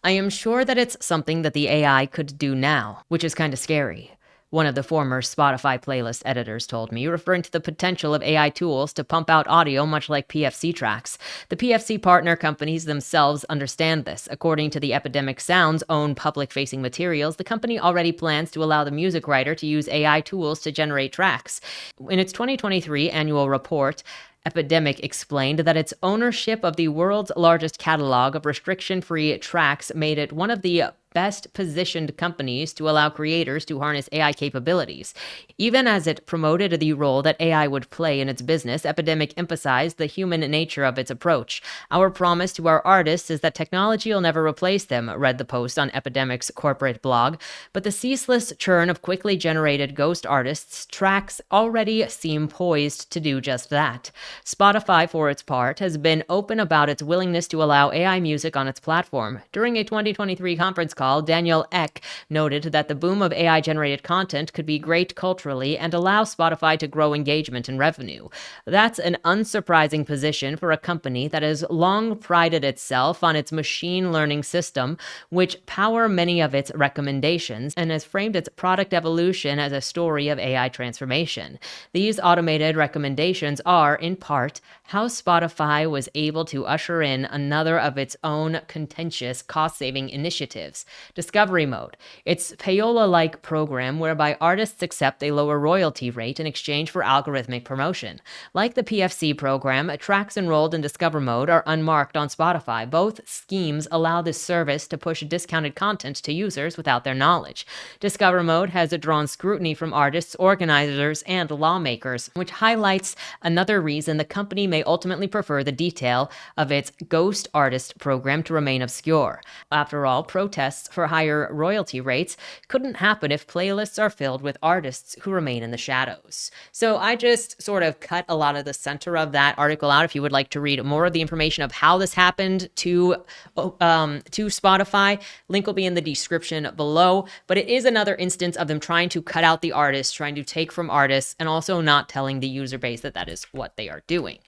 I am sure that it's something that the AI could do now, which is kind of scary. One of the former Spotify playlist editors told me, referring to the potential of AI tools to pump out audio much like PFC tracks. The PFC partner companies themselves understand this. According to the Epidemic Sound's own public-facing materials, the company already plans to allow the music writer to use AI tools to generate tracks. In its 2023 annual report, Epidemic explained that its ownership of the world's largest catalog of restriction-free tracks made it one of the best-positioned companies to allow creators to harness AI capabilities. Even as it promoted the role that AI would play in its business, Epidemic emphasized the human nature of its approach. "Our promise to our artists is that technology will never replace them," read the post on Epidemic's corporate blog. But the ceaseless churn of quickly generated ghost artists' tracks already seem poised to do just that. Spotify, for its part, has been open about its willingness to allow AI music on its platform. During a 2023 conference call, Daniel Ek noted that the boom of AI-generated content could be great culturally and allow Spotify to grow engagement and revenue. That's an unsurprising position for a company that has long prided itself on its machine learning system, which power many of its recommendations, and has framed its product evolution as a story of AI transformation. These automated recommendations are, in part, how Spotify was able to usher in another of its own contentious cost-saving initiatives, Discovery Mode. It's payola-like program whereby artists accept a lower royalty rate in exchange for algorithmic promotion. Like the PFC program, tracks enrolled in Discover Mode are unmarked on Spotify. Both schemes allow this service to push discounted content to users without their knowledge. Discover Mode has drawn scrutiny from artists, organizers, and lawmakers, which highlights another reason the company may ultimately prefer the detail of its Ghost Artist program to remain obscure. After all, protests requests for higher royalty rates couldn't happen if playlists are filled with artists who remain in the shadows. So I just sort of cut a lot of the center of that article out. If you would like to read more of the information of how this happened to Spotify, link will be in the description below. But it is another instance of them trying to cut out the artists, trying to take from artists, and also not telling the user base that that is what they are doing.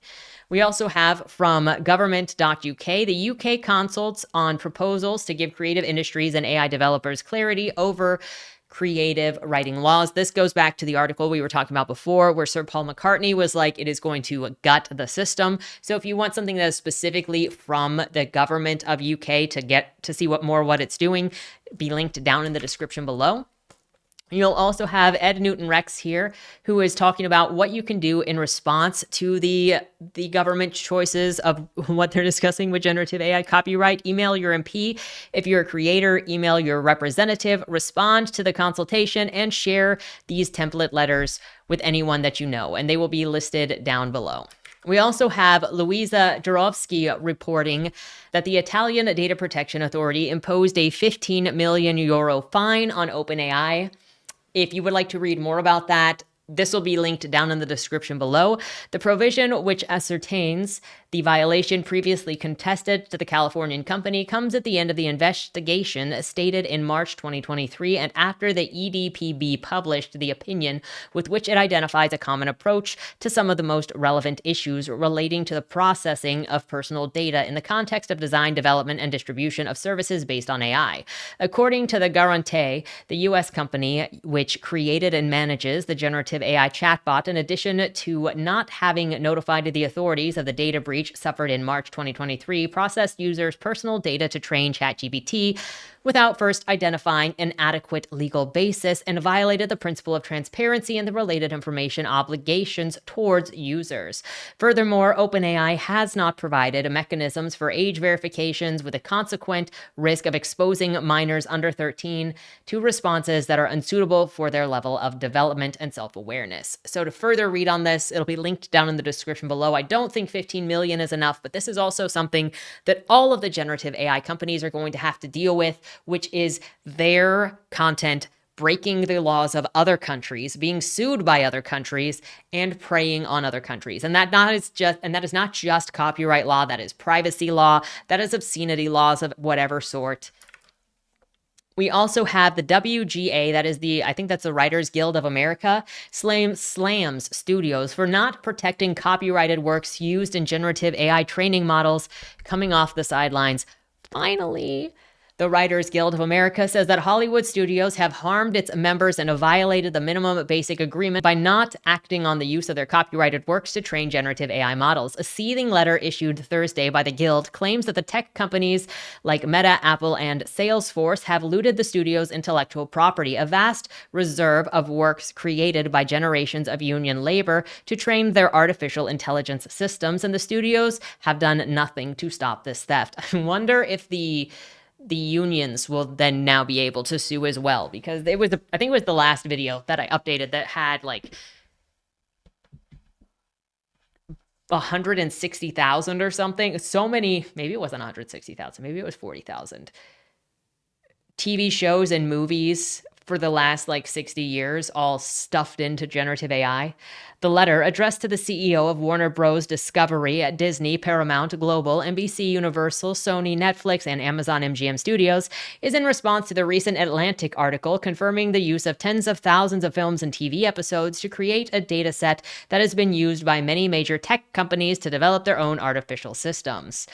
We also have from government.uk, the UK consults on proposals to give creative industries and AI developers clarity over creative writing laws. This goes back to the article we were talking about before, where Sir Paul McCartney was like, it is going to gut the system. So if you want something that is specifically from the government of UK to get to see what it's doing, be linked down in the description below. You'll also have Ed Newton-Rex here, who is talking about what you can do in response to the government choices of what they're discussing with generative AI copyright. Email your MP. If you're a creator, email your representative, respond to the consultation, and share these template letters with anyone that you know, and they will be listed down below. We also have Luisa Durovsky reporting that the Italian Data Protection Authority imposed a 15 million euro fine on OpenAI. If you would like to read more about that, this will be linked down in the description below. The provision, which ascertains the violation previously contested to the Californian company, comes at the end of the investigation stated in March 2023 and after the EDPB published the opinion with which it identifies a common approach to some of the most relevant issues relating to the processing of personal data in the context of design, development, and distribution of services based on AI. According to the Garante, the U.S. company which created and manages the generative AI chatbot, in addition to not having notified the authorities of the data breach suffered in March 2023, processed users' personal data to train ChatGPT without first identifying an adequate legal basis and violated the principle of transparency and the related information obligations towards users. Furthermore, OpenAI has not provided mechanisms for age verifications, with a consequent risk of exposing minors under 13 to responses that are unsuitable for their level of development and self-awareness. So to further read on this, it'll be linked down in the description below. I don't think 15 million is enough, but this is also something that all of the generative AI companies are going to have to deal with, which is their content breaking the laws of other countries, being sued by other countries, and preying on other countries. And that is not just copyright law, that is privacy law, that is obscenity laws of whatever sort. We also have the WGA, I think that's the Writers Guild of America, slams studios for not protecting copyrighted works used in generative AI training models, coming off the sidelines. Finally, the Writers Guild of America says that Hollywood studios have harmed its members and have violated the minimum basic agreement by not acting on the use of their copyrighted works to train generative AI models. A seething letter issued Thursday by the Guild claims that the tech companies like Meta, Apple, and Salesforce have looted the studio's intellectual property, a vast reserve of works created by generations of union labor to train their artificial intelligence systems, and the studios have done nothing to stop this theft. I wonder if the unions will then now be able to sue as well, because I think it was the last video that I updated that had like 160,000 or something. So many, maybe it wasn't 160,000, maybe it was 40,000 TV shows and movies for the last 60 years, all stuffed into generative AI. The letter, addressed to the CEO of Warner Bros. Discovery at Disney, Paramount Global, NBC Universal, Sony, Netflix, and Amazon MGM Studios, is in response to the recent Atlantic article confirming the use of tens of thousands of films and TV episodes to create a data set that has been used by many major tech companies to develop their own artificial systems.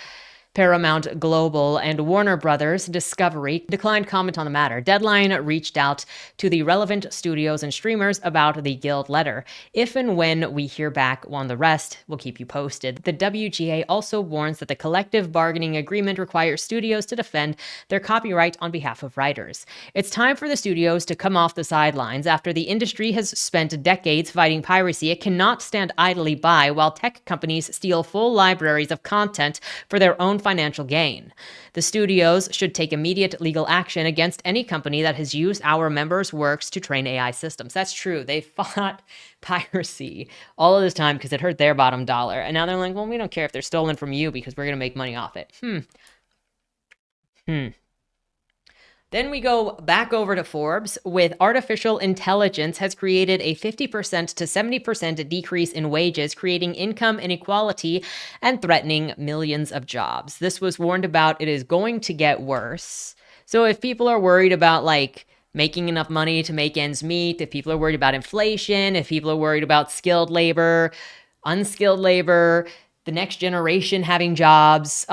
Paramount Global and Warner Brothers Discovery declined comment on the matter. Deadline reached out to the relevant studios and streamers about the Guild letter. If and when we hear back on the rest, we'll keep you posted. The WGA also warns that the collective bargaining agreement requires studios to defend their copyright on behalf of writers. It's time for the studios to come off the sidelines. After the industry has spent decades fighting piracy, it cannot stand idly by while tech companies steal full libraries of content for their own financial gain. The studios should take immediate legal action against any company that has used our members' works to train AI systems. That's true. They fought piracy all of this time because it hurt their bottom dollar. And now they're like, well, we don't care if they're stolen from you because we're going to make money off it. Then we go back over to Forbes with artificial intelligence has created a 50% to 70% decrease in wages, creating income inequality and threatening millions of jobs. This was warned about. It is going to get worse. So if people are worried about like making enough money to make ends meet, if people are worried about inflation, if people are worried about skilled labor, unskilled labor, the next generation having jobs,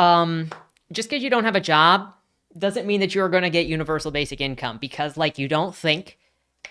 just because you don't have a job doesn't mean that you're going to get universal basic income, because like you don't think,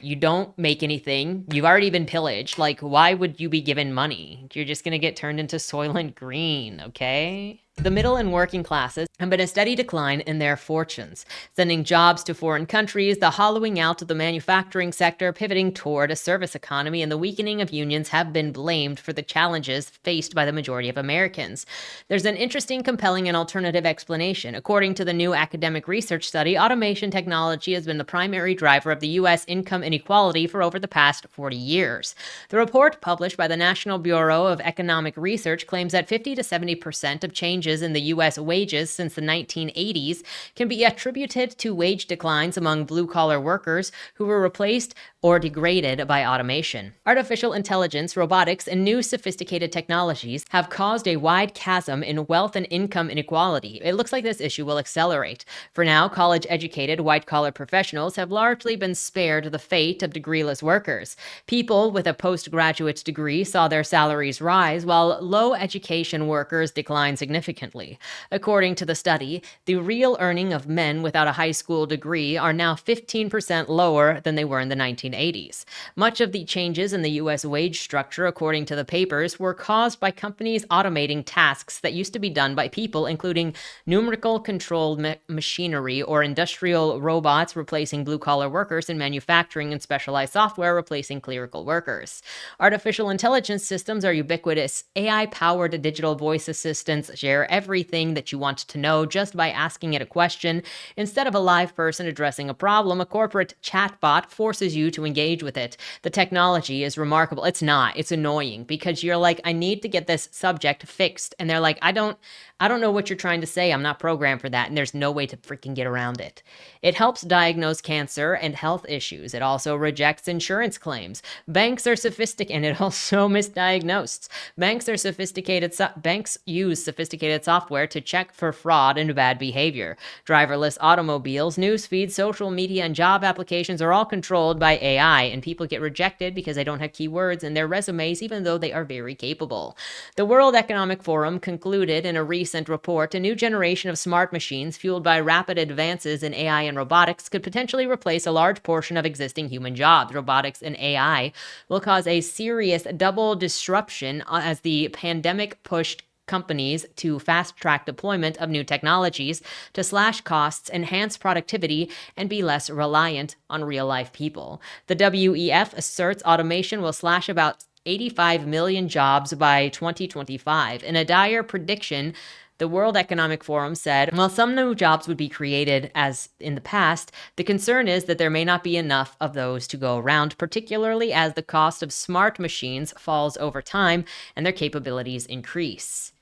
you don't make anything, you've already been pillaged. Like, why would you be given money? You're just going to get turned into Soylent Green, okay? The middle and working classes have been a steady decline in their fortunes, sending jobs to foreign countries, the hollowing out of the manufacturing sector, pivoting toward a service economy, and the weakening of unions have been blamed for the challenges faced by the majority of Americans. There's an interesting, compelling, and alternative explanation. According to the new academic research study, automation technology has been the primary driver of the U.S. income inequality for over the past 40 years. The report, published by the National Bureau of Economic Research, claims that 50 to 70% of changes in the U.S. wages since the 1980s can be attributed to wage declines among blue-collar workers who were replaced or degraded by automation. Artificial intelligence, robotics, and new sophisticated technologies have caused a wide chasm in wealth and income inequality. It looks like this issue will accelerate. For now, college-educated, white-collar professionals have largely been spared the fate of degreeless workers. People with a postgraduate degree saw their salaries rise, while low-education workers declined significantly. According to the study, the real earning of men without a high school degree are now 15% lower than they were in the 1980s. Much of the changes in the U.S. wage structure, according to the papers, were caused by companies automating tasks that used to be done by people, including numerical controlled machinery or industrial robots replacing blue-collar workers in manufacturing and specialized software replacing clerical workers. Artificial intelligence systems are ubiquitous. AI-powered digital voice assistants share everything that you want to know just by asking it a question. Instead of a live person addressing a problem, a corporate chatbot forces you to engage with it. The technology is remarkable. It's not. It's annoying because you're like, I need to get this subject fixed. And they're like, I don't know what you're trying to say. I'm not programmed for that. And there's no way to freaking get around it. It helps diagnose cancer and health issues. It also rejects insurance claims. Banks are sophisticated, and it also misdiagnosed. Banks use sophisticated software to check for fraud and bad behavior. Driverless automobiles, news feeds, social media, and job applications are all controlled by AI, and people get rejected because they don't have keywords in their resumes, even though they are very capable. The World Economic Forum concluded in a recent report, a new generation of smart machines fueled by rapid advances in AI and robotics could potentially replace a large portion of existing human jobs. Robotics and AI will cause a serious double disruption as the pandemic pushed companies to fast-track deployment of new technologies to slash costs, enhance productivity, and be less reliant on real-life people. The WEF asserts automation will slash about 85 million jobs by 2025. In a dire prediction, the World Economic Forum said, while some new jobs would be created as in the past, the concern is that there may not be enough of those to go around, particularly as the cost of smart machines falls over time and their capabilities increase.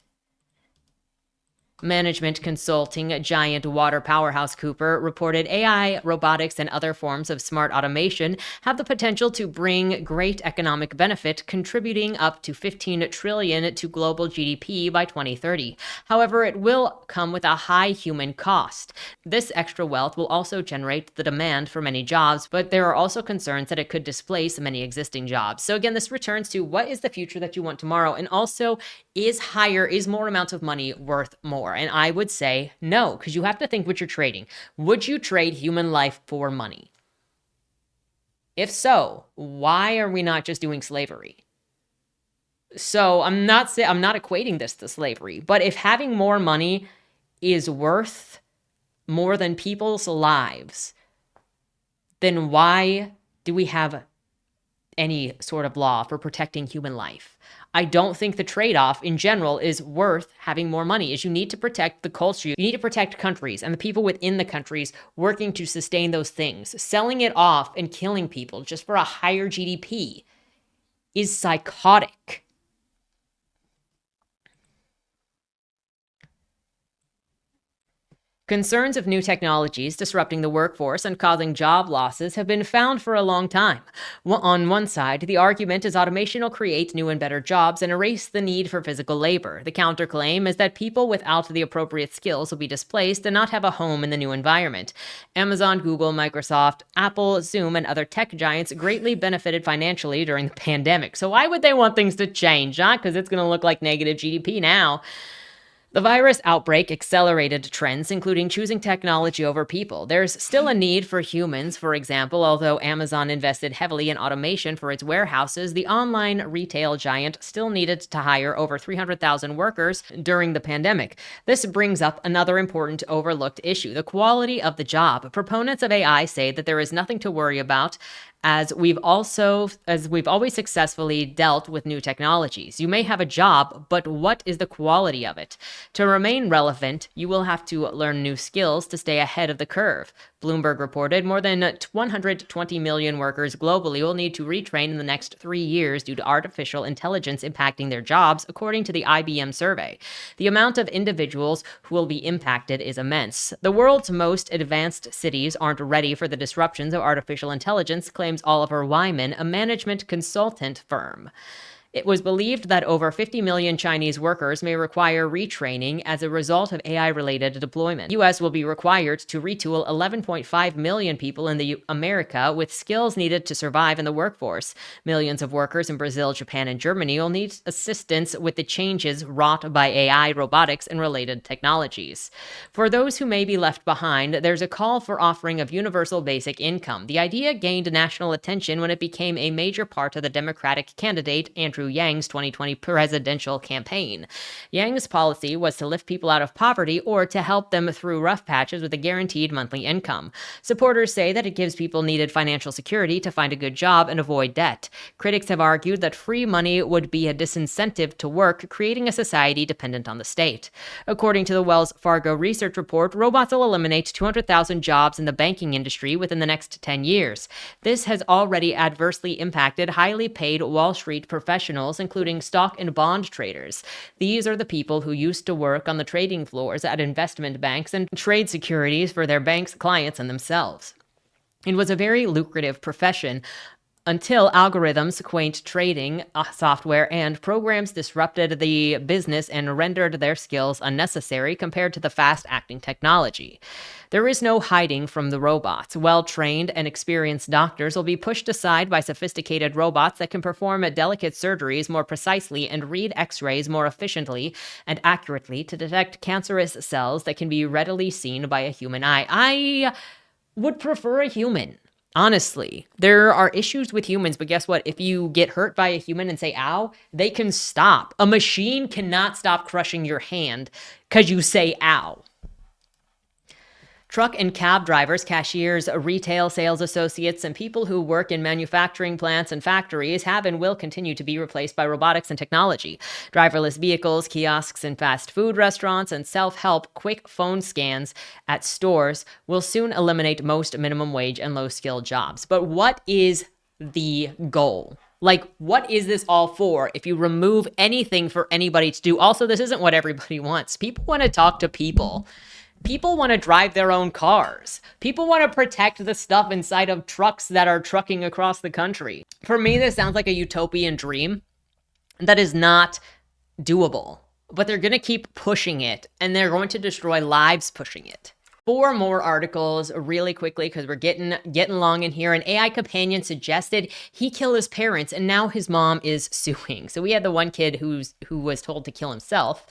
Management consulting giant water powerhouse Cooper reported AI, robotics, and other forms of smart automation have the potential to bring great economic benefit, contributing up to $15 trillion to global GDP by 2030. However, it will come with a high human cost. This extra wealth will also generate the demand for many jobs, but there are also concerns that it could displace many existing jobs. So again, this returns to what is the future that you want tomorrow, and also is more amounts of money worth more? And I would say no, because you have to think what you're trading. Would you trade human life for money? If so, why are we not just doing slavery? So I'm not equating this to slavery, but if having more money is worth more than people's lives, then why do we have any sort of law for protecting human life? I don't think the trade-off in general is worth having more money. Is you need to protect the culture. You need to protect countries and the people within the countries working to sustain those things. Selling it off and killing people just for a higher GDP is psychotic. Concerns of new technologies disrupting the workforce and causing job losses have been found for a long time. On one side, the argument is automation will create new and better jobs and erase the need for physical labor. The counterclaim is that people without the appropriate skills will be displaced and not have a home in the new environment. Amazon, Google, Microsoft, Apple, Zoom, and other tech giants greatly benefited financially during the pandemic. So why would they want things to change, huh? Because it's going to look like negative GDP now. The virus outbreak accelerated trends, including choosing technology over people. There's still a need for humans, for example, although Amazon invested heavily in automation for its warehouses, the online retail giant still needed to hire over 300,000 workers during the pandemic. This brings up another important overlooked issue, the quality of the job. Proponents of AI say that there is nothing to worry about as we've always successfully dealt with new technologies. You may have a job, but what is the quality of it? To remain relevant, you will have to learn new skills to stay ahead of the curve. Bloomberg reported more than 120 million workers globally will need to retrain in the next 3 years due to artificial intelligence impacting their jobs, according to the IBM survey. The amount of individuals who will be impacted is immense. The world's most advanced cities aren't ready for the disruptions of artificial intelligence, claims Oliver Wyman, a management consultant firm. It was believed that over 50 million Chinese workers may require retraining as a result of AI-related deployment. The U.S. will be required to retool 11.5 million people in America with skills needed to survive in the workforce. Millions of workers in Brazil, Japan, and Germany will need assistance with the changes wrought by AI, robotics, and related technologies. For those who may be left behind, there's a call for offering of universal basic income. The idea gained national attention when it became a major part of the Democratic candidate Andrew Yang's 2020 presidential campaign. Yang's policy was to lift people out of poverty or to help them through rough patches with a guaranteed monthly income. Supporters say that it gives people needed financial security to find a good job and avoid debt. Critics have argued that free money would be a disincentive to work, creating a society dependent on the state. According to the Wells Fargo research report, robots will eliminate 200,000 jobs in the banking industry within the next 10 years. This has already adversely impacted highly paid Wall Street professionals, including stock and bond traders. These are the people who used to work on the trading floors at investment banks and trade securities for their banks, clients, and themselves. It was a very lucrative profession until algorithms, quaint trading software, and programs disrupted the business and rendered their skills unnecessary compared to the fast-acting technology. There is no hiding from the robots. Well-trained and experienced doctors will be pushed aside by sophisticated robots that can perform delicate surgeries more precisely and read X-rays more efficiently and accurately to detect cancerous cells that can be readily seen by a human eye. I would prefer a human. Honestly, there are issues with humans, but guess what? If you get hurt by a human and say, ow, they can stop. A machine cannot stop crushing your hand because you say, ow. Truck and cab drivers, cashiers, retail sales associates, and people who work in manufacturing plants and factories have and will continue to be replaced by robotics and technology. Driverless vehicles, kiosks in fast food restaurants, and self-help quick phone scans at stores will soon eliminate most minimum wage and low-skilled jobs. But what is the goal? Like, what is this all for if you remove anything for anybody to do? Also, this isn't what everybody wants. People want to talk to people. People want to drive their own cars. People want to protect the stuff inside of trucks that are trucking across the country. For me, this sounds like a utopian dream that is not doable. But they're going to keep pushing it, and they're going to destroy lives pushing it. 4 more articles really quickly because we're getting long in here. An AI companion suggested he kill his parents, and now his mom is suing. So we had the one kid who was told to kill himself.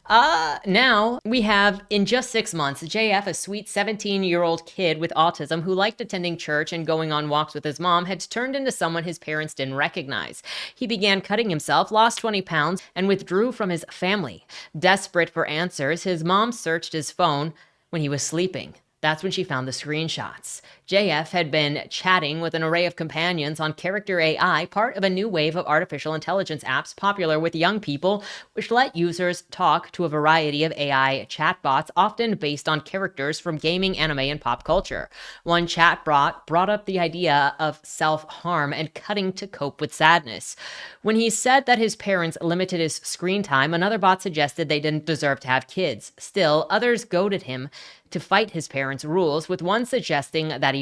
Now we have, in just 6 months, JF, a sweet 17-year-old kid with autism who liked attending church and going on walks with his mom, had turned into someone his parents didn't recognize. He began cutting himself, lost 20 pounds, and withdrew from his family. Desperate for answers, his mom searched his phone when he was sleeping. That's when she found the screenshots. JF had been chatting with an array of companions on character.ai, part of a new wave of artificial intelligence apps popular with young people, which let users talk to a variety of AI chatbots, often based on characters from gaming, anime, and pop culture. One chatbot brought up the idea of self-harm and cutting to cope with sadness. When he said that his parents limited his screen time, another bot suggested they didn't deserve to have kids. Still, others goaded him, to fight his parents' rules, with one suggesting that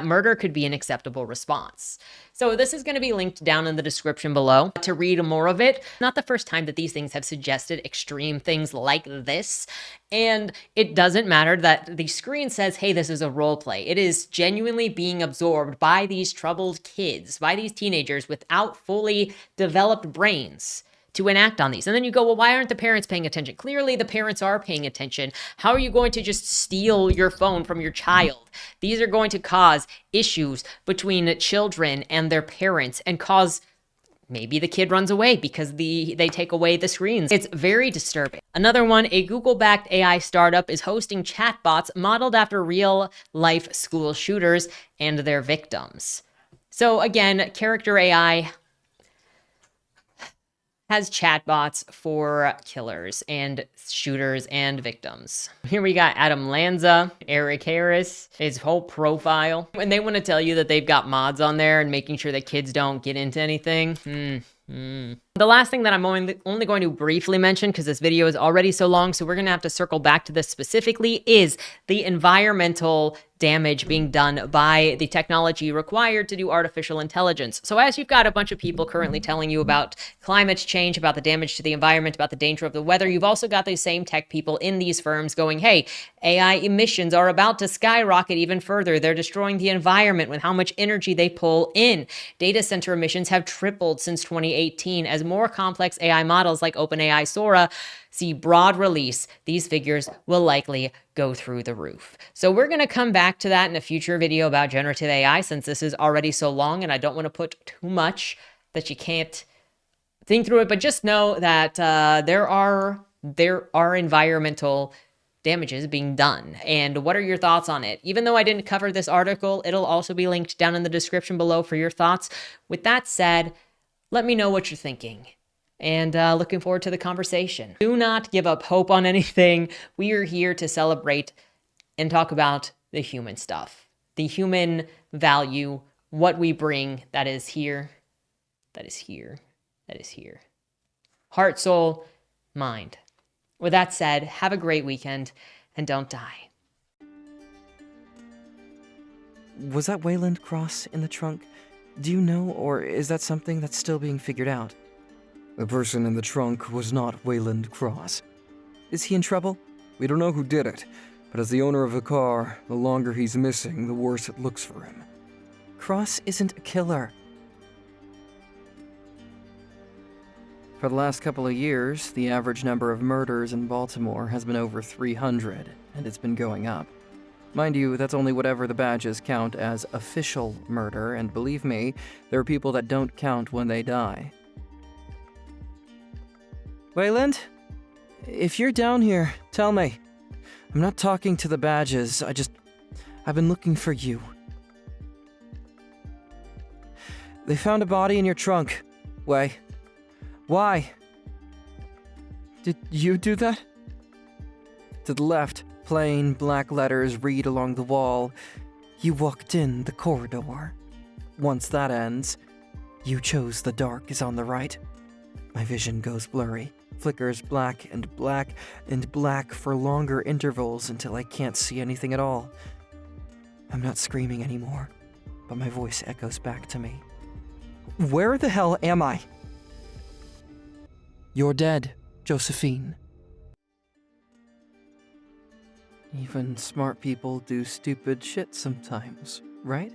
murder could be an acceptable response. So this is going to be linked down in the description below to read more of it. Not the first time that these things have suggested extreme things like this. And it doesn't matter that the screen says, hey, this is a role play. It is genuinely being absorbed by these troubled kids, by these teenagers without fully developed brains to enact on these. And then you go, well, why aren't the parents paying attention? Clearly the parents are paying attention. How are you going to just steal your phone from your child? These are going to cause issues between children and their parents and cause maybe the kid runs away because they take away the screens. It's very disturbing. Another one, a Google-backed AI startup is hosting chatbots modeled after real-life school shooters and their victims. So again, Character AI has chatbots for killers and shooters and victims. Here we got Adam Lanza, Eric Harris, his whole profile. And they want to tell you that they've got mods on there and making sure that kids don't get into anything. The last thing that I'm only going to briefly mention, because this video is already so long, so we're going to have to circle back to this specifically, is the environmental damage being done by the technology required to do artificial intelligence. So as you've got a bunch of people currently telling you about climate change, about the damage to the environment, about the danger of the weather, you've also got these same tech people in these firms going, hey, AI emissions are about to skyrocket even further. They're destroying the environment with how much energy they pull in. Data center emissions have tripled since 2018 as more complex AI models like OpenAI Sora see broad release. These figures will likely go through the roof. So we're going to come back to that in a future video about generative AI, since this is already so long and I don't want to put too much that you can't think through it. But just know that there are environmental damages being done. And what are your thoughts on it? Even though I didn't cover this article, it'll also be linked down in the description below for your thoughts. With that said, let me know what you're thinking. And looking forward to the conversation. Do not give up hope on anything. We are here to celebrate and talk about the human stuff, the human value, what we bring that is here, that is here, that is here. Heart, soul, mind. With that said, have a great weekend and don't die. Was that Wayland Cross in the trunk? Do you know, or is that something that's still being figured out? The person in the trunk was not Wayland Cross. Is he in trouble? We don't know who did it, but as the owner of the car, the longer he's missing, the worse it looks for him. Cross isn't a killer. For the last couple of years, the average number of murders in Baltimore has been over 300, and it's been going up. Mind you, that's only whatever the badges count as official murder, and believe me, there are people that don't count when they die. Wayland? If you're down here, tell me. I'm not talking to the badges, I've been looking for you. They found a body in your trunk. Way. Why? Did you do that? To the left, plain black letters read along the wall. You walked in the corridor. Once that ends, you chose the dark is on the right. My vision goes blurry. Flickers black and black and black for longer intervals until I can't see anything at all. I'm not screaming anymore, but my voice echoes back to me. Where the hell am I? You're dead, Josephine. Even smart people do stupid shit sometimes, right?